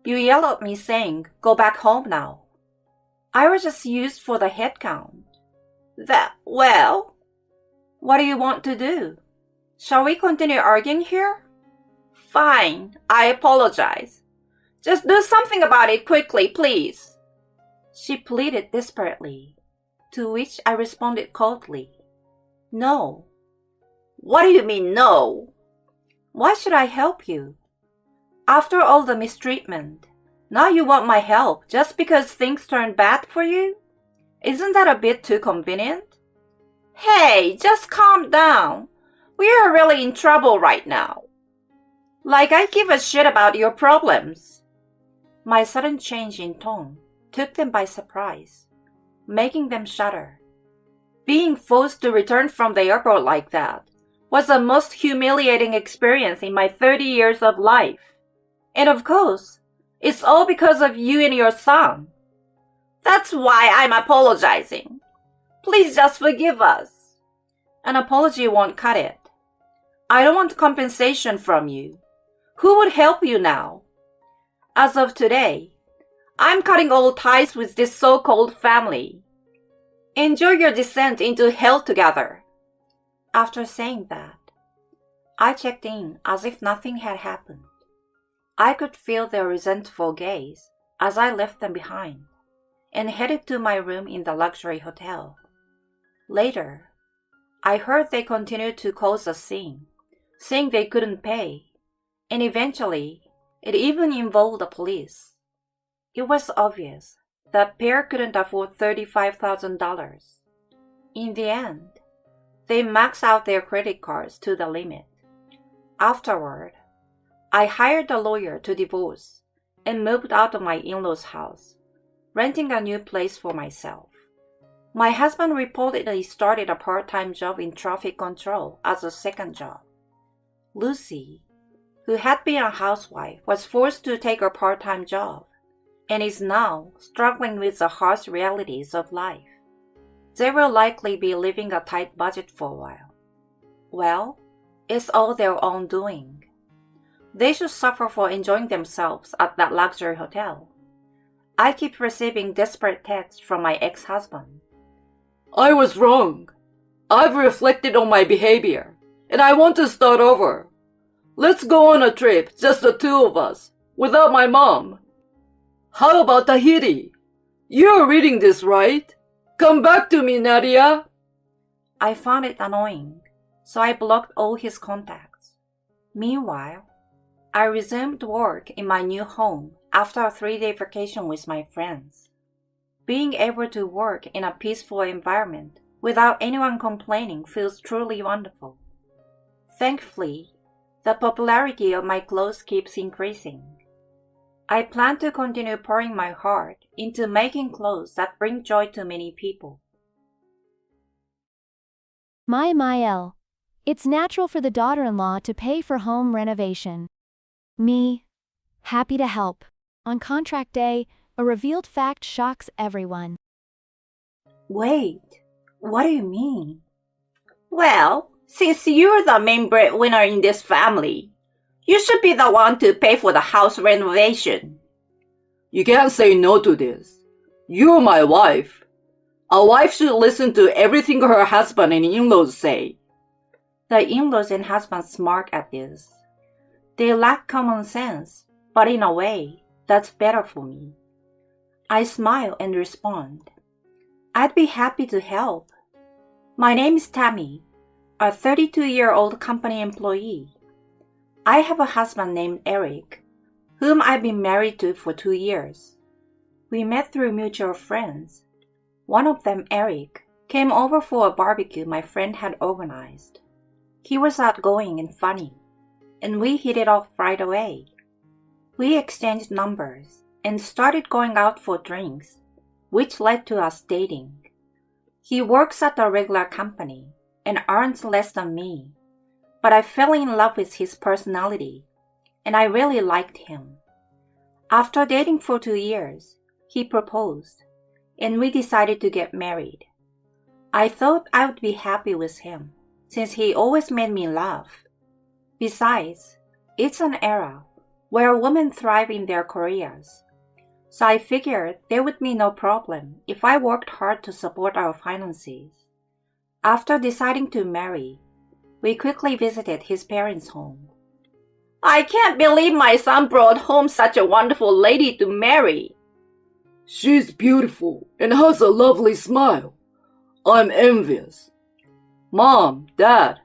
you yelled at me saying, go back home now. I was just used for the head count. Well, what do you want to do? Shall we continue arguing here? Fine, I apologize. Just do something about it quickly, please. She pleaded desperately, to which I responded coldly. No. What do you mean, no? Why should I help you? After all the mistreatment, now you want my help just because things turned bad for you? Isn't that a bit too convenient? Hey, just calm down. We are really in trouble right now. Like I give a shit about your problems. My sudden change in tone took them by surprise, making them shudder. Being forced to return from the airport like that was the most humiliating experience in my 30 years of life. And of course, it's all because of you and your son. That's why I'm apologizing. Please just forgive us. An apology won't cut it. I don't want compensation from you. Who would help you now? As of today, I'm cutting all ties with this so-called family. Enjoy your descent into hell together. After saying that, I checked in as if nothing had happened. I could feel their resentful gaze as I left them behind and headed to my room in the luxury hotel. Later, I heard they continued to cause a scene, saying they couldn't pay, and eventually it even involved the police. It was obvious that pair couldn't afford $35,000. In the end, they maxed out their credit cards to the limit. Afterward, I hired a lawyer to divorce and moved out of my in-laws' house, renting a new place for myself. My husband reportedly started a part-time job in traffic control as a second job. Lucy, who had been a housewife, was forced to take a part-time job and is now struggling with the harsh realities of life. They will likely be living a tight budget for a while. Well, it's all their own doing. They should suffer for enjoying themselves at that luxury hotel. I keep receiving desperate texts from my ex-husband, I was wrong. I've reflected on my behavior, and I want to start over. Let's go on a trip, just the two of us, without my mom. How about Tahiti? You're reading this, right? Come back to me, Nadia. I found it annoying, so I blocked all his contacts. Meanwhile, I resumed work in my new home after a 3-day vacation with my friends. Being able to work in a peaceful environment without anyone complaining feels truly wonderful. Thankfully, the popularity of my clothes keeps increasing. I plan to continue pouring my heart into making clothes that bring joy to many people. Mael. It's natural for the daughter-in-law to pay for home renovation. Me. Happy to help. On contract day, a revealed fact shocks everyone. Wait, what do you mean? Well, since you're the main breadwinner in this family, you should be the one to pay for the house renovation. You can't say no to this. You're my wife. A wife should listen to everything her husband and in-laws say. The in-laws and husband smirk at this. They lack common sense, but in a way, that's better for me. I smile and respond. I'd be happy to help. My name is Tammy, a 32-year-old company employee. I have a husband named Eric, whom I've been married to for 2 years. We met through mutual friends. One of them, Eric, came over for a barbecue my friend had organized. He was outgoing and funny, and we hit it off right away. We exchanged numbers and started going out for drinks, which led to us dating. He works at a regular company and earns less than me, but I fell in love with his personality, and I really liked him. After dating for 2 years, he proposed, and we decided to get married. I thought I would be happy with him, since he always made me laugh. Besides, it's an era where women thrive in their careers, so I figured there would be no problem if I worked hard to support our finances. After deciding to marry, we quickly visited his parents' home. I can't believe my son brought home such a wonderful lady to marry. She's beautiful and has a lovely smile. I'm envious. Mom, Dad,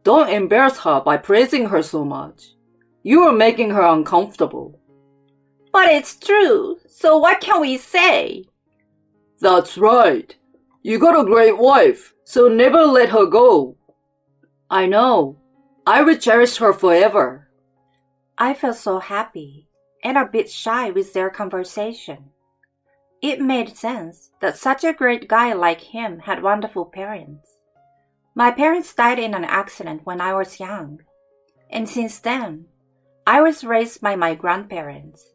don't embarrass her by praising her so much. You are making her uncomfortable. But it's true, so what can we say? That's right. You got a great wife, so never let her go. I know. I will cherish her forever. I felt so happy and a bit shy with their conversation. It made sense that such a great guy like him had wonderful parents. My parents died in an accident when I was young, and since then, I was raised by my grandparents.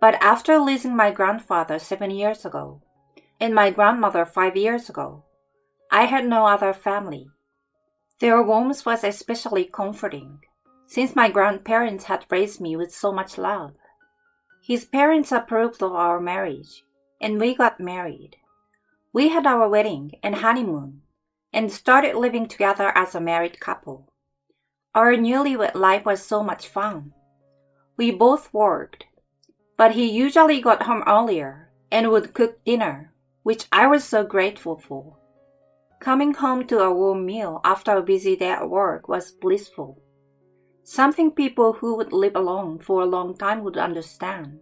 But after losing my grandfather 7 years ago, and my grandmother 5 years ago, I had no other family. Their warmth was especially comforting, since my grandparents had raised me with so much love. His parents approved of our marriage, and we got married. We had our wedding and honeymoon, and started living together as a married couple. Our newlywed life was so much fun. We both worked, but he usually got home earlier and would cook dinner, which I was so grateful for. Coming home to a warm meal after a busy day at work was blissful. Something people who would live alone for a long time would understand.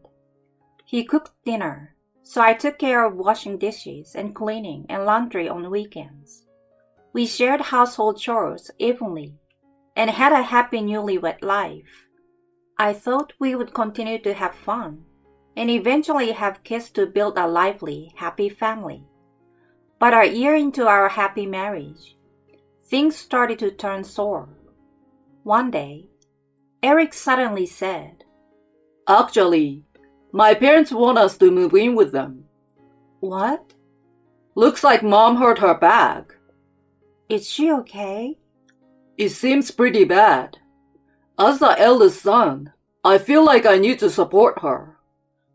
He cooked dinner, so I took care of washing dishes and cleaning and laundry on weekends. We shared household chores evenly and had a happy newlywed life. I thought we would continue to have fun and eventually have kids to build a lively, happy family. But a year into our happy marriage, things started to turn sour. One day, Eric suddenly said, Actually, my parents want us to move in with them. What? Looks like Mom hurt her back. Is she okay? It seems pretty bad. As the eldest son, I feel like I need to support her.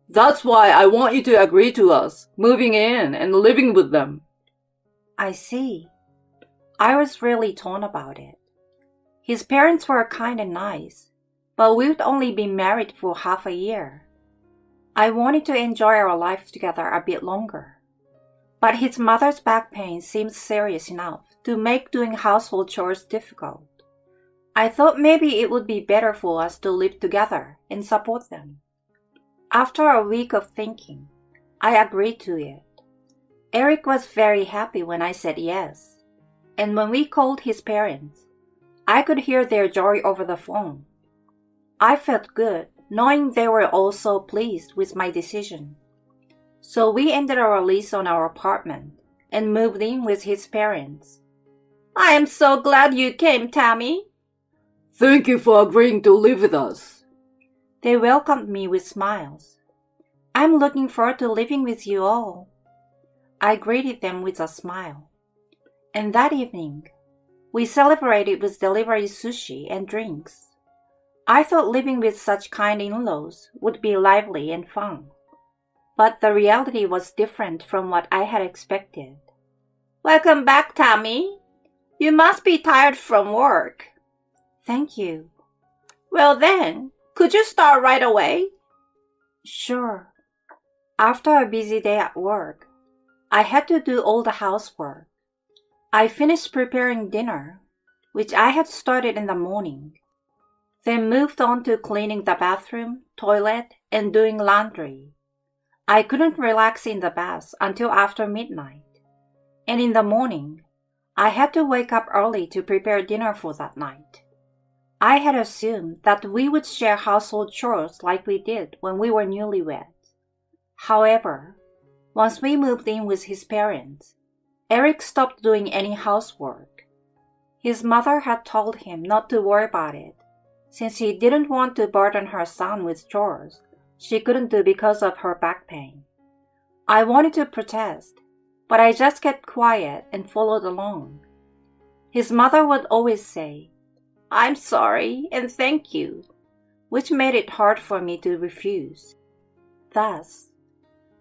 That's why I want you to agree to us moving in and living with them. I see. I was really torn about it. His parents were kind and nice, but we'd only been married for half a year. I wanted to enjoy our life together a bit longer. But his mother's back pain seemed serious enough to make doing household chores difficult. I thought maybe it would be better for us to live together and support them. After a week of thinking, I agreed to it. Eric was very happy when I said yes, and when we called his parents, I could hear their joy over the phone. I felt good knowing they were also pleased with my decision. So we ended our lease on our apartment and moved in with his parents. I am so glad you came, Tammy. Thank you for agreeing to live with us. They welcomed me with smiles. I'm looking forward to living with you all. I greeted them with a smile. And that evening, we celebrated with delivery sushi and drinks. I thought living with such kind in-laws would be lively and fun. But the reality was different from what I had expected. Welcome back, Tammy. You must be tired from work. Thank you. Well then, could you start right away? Sure. After a busy day at work, I had to do all the housework. I finished preparing dinner, which I had started in the morning, then moved on to cleaning the bathroom, toilet, and doing laundry. I couldn't relax in the bath until after midnight, and in the morning, I had to wake up early to prepare dinner for that night. I had assumed that we would share household chores like we did when we were newlyweds. However, once we moved in with his parents, Eric stopped doing any housework. His mother had told him not to worry about it, since he didn't want to burden her son with chores she couldn't do because of her back pain. I wanted to protest, but I just kept quiet and followed along. His mother would always say, "I'm sorry and thank you," which made it hard for me to refuse. Thus,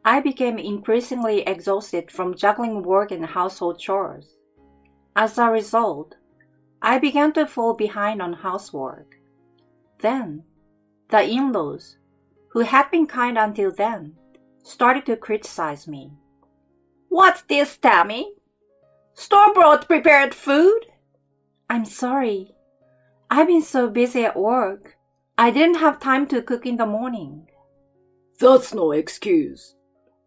I became increasingly exhausted from juggling work and household chores. As a result, I began to fall behind on housework. Then, the in-laws, who had been kind until then, started to criticize me. What's this, Tammy? Store-bought prepared food? I'm sorry. I've been so busy at work. I didn't have time to cook in the morning. That's no excuse.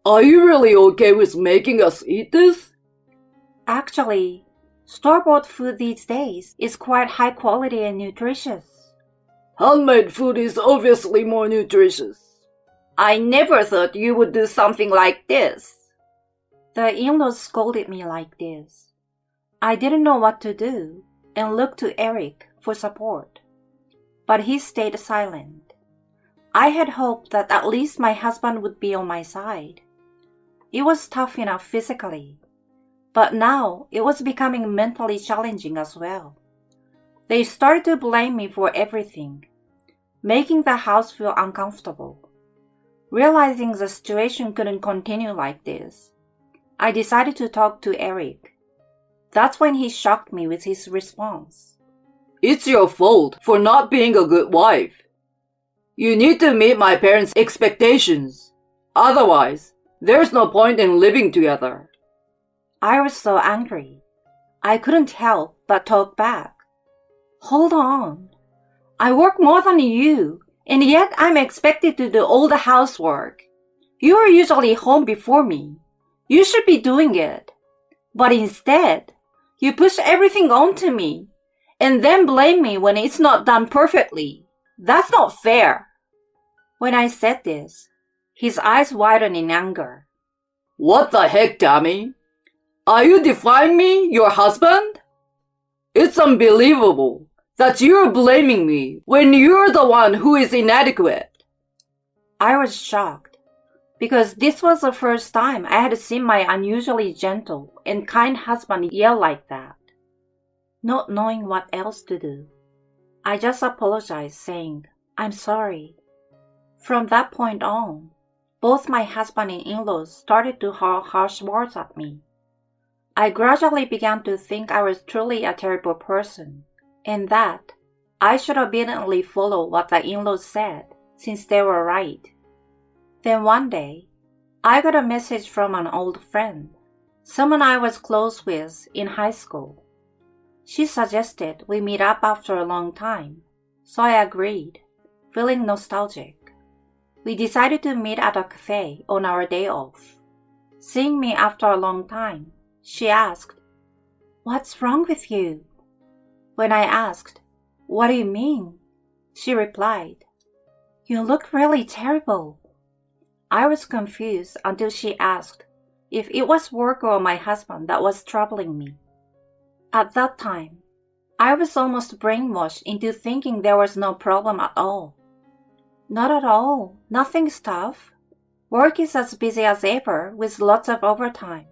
Are you really okay with making us eat this? Actually, store-bought food these days is quite high quality and nutritious. Handmade food is obviously more nutritious. I never thought you would do something like this. The in-laws scolded me like this. I didn't know what to do and looked to Eric for support. But he stayed silent. I had hoped that at least my husband would be on my side. It was tough enough physically, but now it was becoming mentally challenging as well. They started to blame me for everything, making the house feel uncomfortable. Realizing the situation couldn't continue like this, I decided to talk to Eric. That's when he shocked me with his response. It's your fault for not being a good wife. You need to meet my parents' expectations. Otherwise, there's no point in living together. I was so angry. I couldn't help but talk back. Hold on. I work more than you, and yet I'm expected to do all the housework. You are usually home before me. You should be doing it. But instead, you push everything onto me, and then blame me when it's not done perfectly. That's not fair. When I said this, his eyes widened in anger. What the heck, Tammy? Are you defying me, your husband? It's unbelievable that you're blaming me when you're the one who is inadequate. I was shocked, because this was the first time I had seen my unusually gentle and kind husband yell like that. Not knowing what else to do, I just apologized, saying, "I'm sorry." From that point on, both my husband and in-laws started to hurl harsh words at me. I gradually began to think I was truly a terrible person, and that I should obediently follow what the in-laws said, since they were right. Then one day, I got a message from an old friend, someone I was close with in high school. She suggested we meet up after a long time, so I agreed, feeling nostalgic. We decided to meet at a cafe on our day off. Seeing me after a long time, she asked, "What's wrong with you?" When I asked, "What do you mean?" she replied, "You look really terrible." I was confused until she asked if it was work or my husband that was troubling me. At that time, I was almost brainwashed into thinking there was no problem at all. Not at all, nothing's tough. Work is as busy as ever with lots of overtime.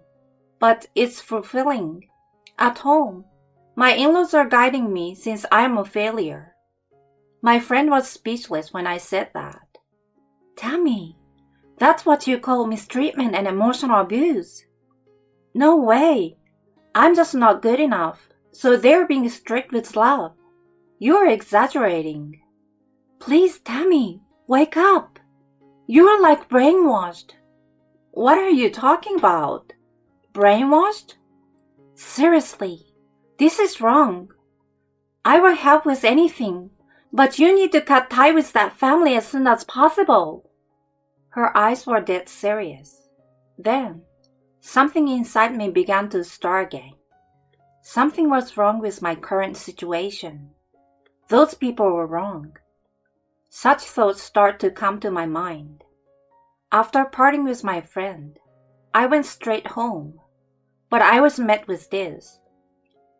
But it's fulfilling. At home, my in-laws are guiding me since I am a failure. My friend was speechless when I said that. "Tammy, that's what you call mistreatment and emotional abuse." "No way. I'm just not good enough, so they're being strict with love." "You're exaggerating." "Please, Tammy, wake up. You're like brainwashed." "What are you talking about? Brainwashed?" "Seriously, this is wrong. I will help with anything, but you need to cut ties with that family as soon as possible." Her eyes were dead serious. Then, something inside me began to stir again. Something was wrong with my current situation. Those people were wrong. Such thoughts started to come to my mind. After parting with my friend, I went straight home, but I was met with this: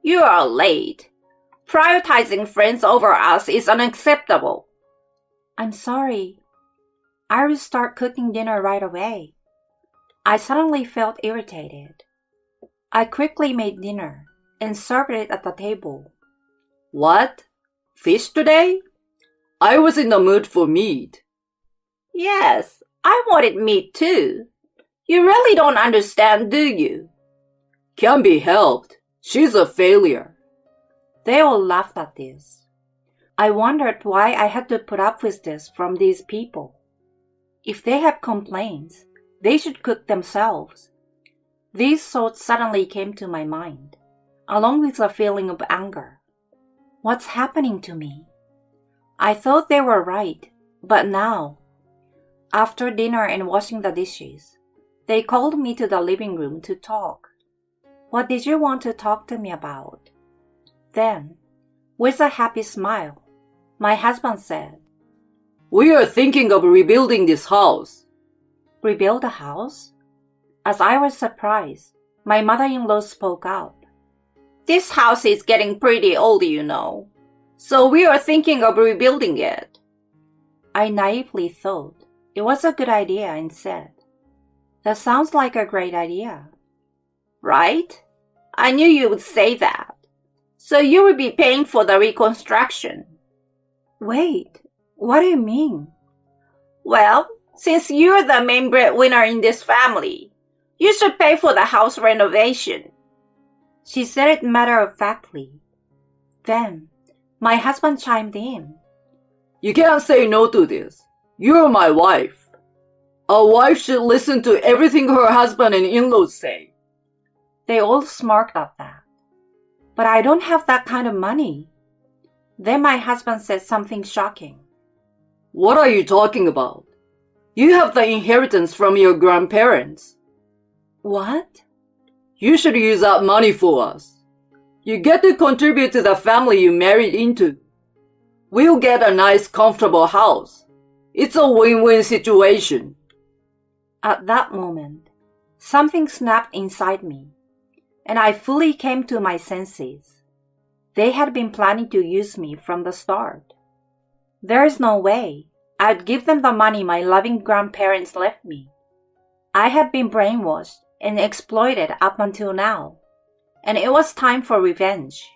"You are late. Prioritizing friends over us is unacceptable." "I'm sorry. I will start cooking dinner right away." I suddenly felt irritated. I quickly made dinner and served it at the table. What? Fish today? I was in the mood for meat. "Yes, I wanted meat too. You really don't understand, do you?" Can't be helped. She's a failure. They all laughed at this. I wondered why I had to put up with this from these people. If they have complaints, they should cook themselves. These thoughts suddenly came to my mind, along with a feeling of anger. What's happening to me? I thought they were right, but now, after dinner and washing the dishes, they called me to the living room to talk. "What did you want to talk to me about?" Then, with a happy smile, my husband said, We are thinking of rebuilding this house. "Rebuild a house?" As I was surprised, my mother-in-law spoke up. "This house is getting pretty old, you know, so we are thinking of rebuilding it." I naively thought it was a good idea and said, "That sounds like a great idea." "Right? I knew you would say that. So you will be paying for the reconstruction." "Wait, what do you mean?" "Well, since you're the main breadwinner in this family, you should pay for the house renovation." She said it matter-of-factly. Then, my husband chimed in. You can't say no to this. You're my wife. A wife should listen to everything her husband and in-laws say. They all smirked at that. "But I don't have that kind of money." Then my husband said something shocking. What are you talking about? You have the inheritance from your grandparents. "What?" You should use that money for us. You get to contribute to the family you married into. We'll get a nice, comfortable house. It's a win-win situation. At that moment, something snapped inside me, and I fully came to my senses. They had been planning to use me from the start. There is no way I'd give them the money my loving grandparents left me. I had been brainwashed and exploited up until now, and it was time for revenge.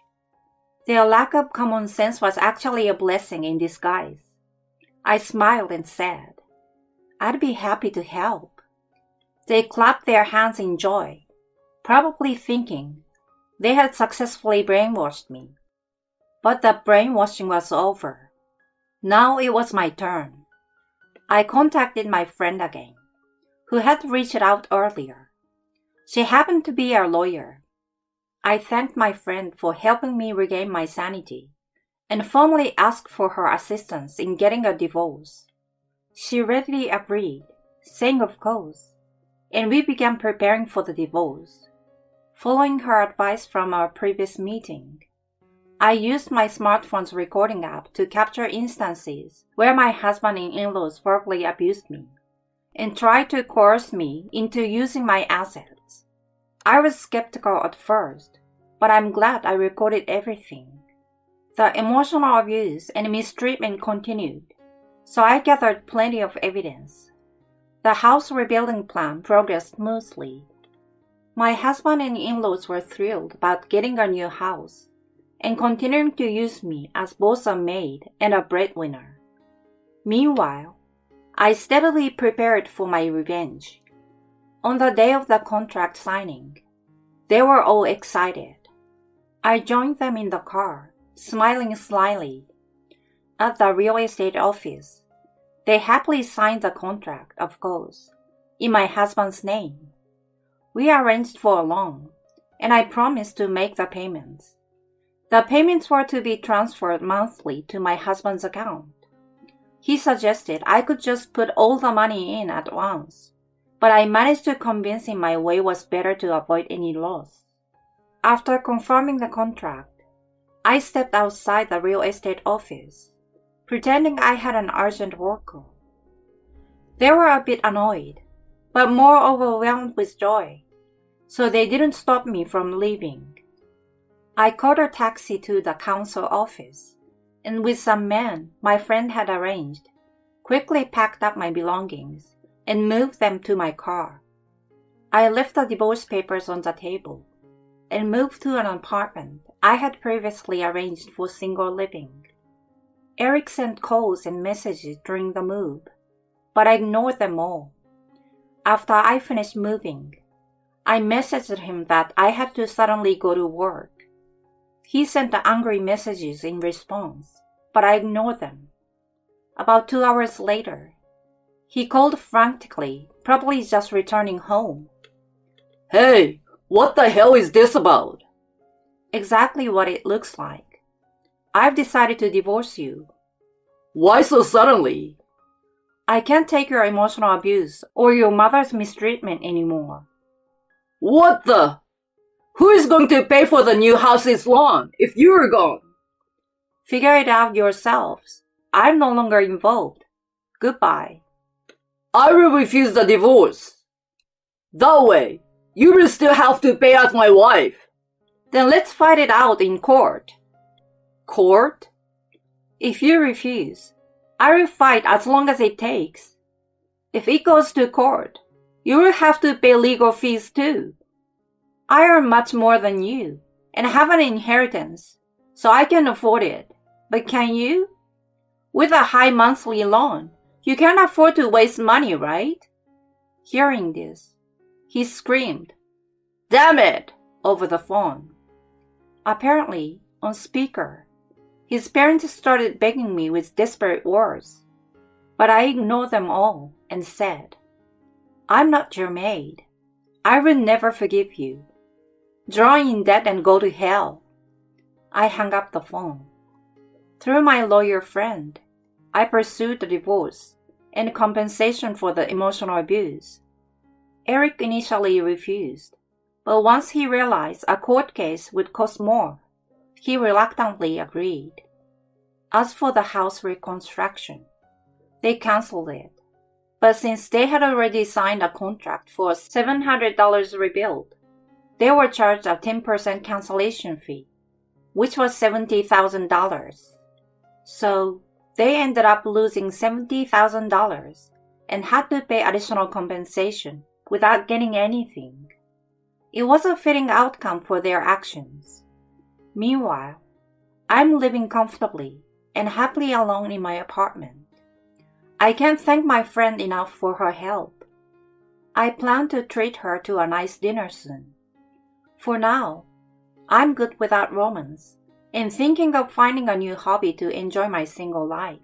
Their lack of common sense was actually a blessing in disguise. I smiled and said, "I'd be happy to help." They clapped their hands in joy. probably thinking they had successfully brainwashed me. But the brainwashing was over. Now it was my turn. I contacted my friend again, who had reached out earlier. She happened to be a lawyer. I thanked my friend for helping me regain my sanity and formally asked for her assistance in getting a divorce. She readily agreed, saying of course, and we began preparing for the divorce. Following her advice from our previous meeting, I used my smartphone's recording app to capture instances where my husband and in-laws verbally abused me and tried to coerce me into using my assets. I was skeptical at first, but I'm glad I recorded everything. The emotional abuse and mistreatment continued, so I gathered plenty of evidence. The house rebuilding plan progressed smoothly. My husband and in-laws were thrilled about getting a new house and continuing to use me as both a maid and a breadwinner. Meanwhile, I steadily prepared for my revenge. On the day of the contract signing, they were all excited. I joined them in the car, smiling slyly. At the real estate office, they happily signed the contract, of course, in my husband's name. We arranged for a loan, and I promised to make the payments. The payments were to be transferred monthly to my husband's account. He suggested I could just put all the money in at once, but I managed to convince him my way was better to avoid any loss. After confirming the contract, I stepped outside the real estate office, pretending I had an urgent work call. They were a bit annoyed, but more overwhelmed with joy, so they didn't stop me from leaving. I caught a taxi to the council office, and with some men my friend had arranged, quickly packed up my belongings and moved them to my car. I left the divorce papers on the table and moved to an apartment I had previously arranged for single living. Eric sent calls and messages during the move, but I ignored them all. After I finished moving, I messaged him that I had to suddenly go to work. He sent angry messages in response, but I ignored them. About 2 hours later, he called frantically, probably just returning home. Hey, what the hell is this about? Exactly what it looks like. I've decided to divorce you. Why so suddenly? I can't take your emotional abuse or your mother's mistreatment anymore. What the? Who is going to pay for the new house's lawn if you're gone? Figure it out yourselves. I'm no longer involved. Goodbye. I will refuse the divorce. That way, you will still have to pay as my wife. Then let's fight it out in court. Court? If you refuse, I will fight as long as it takes. If it goes to court, you will have to pay legal fees too. I earn much more than you and have an inheritance, so I can afford it. But can you? With a high monthly loan, you can't afford to waste money, right? Hearing this, he screamed, "Damn it!" over the phone. Apparently, on speaker, his parents started begging me with desperate words, but I ignored them all and said, "I'm not your maid. I will never forgive you. Draw in debt and go to hell." I hung up the phone. Through my lawyer friend, I pursued the divorce and compensation for the emotional abuse. Eric initially refused, but once he realized a court case would cost more, he reluctantly agreed. As for the house reconstruction, they canceled it, but since they had already signed a contract for a $700 rebuild, they were charged a 10% cancellation fee, which was $70,000. So they ended up losing $70,000 and had to pay additional compensation without getting anything. It was a fitting outcome for their actions. Meanwhile, I'm living comfortably and happily alone in my apartment. I can't thank my friend enough for her help. I plan to treat her to a nice dinner soon. For now, I'm good without romance and thinking of finding a new hobby to enjoy my single life.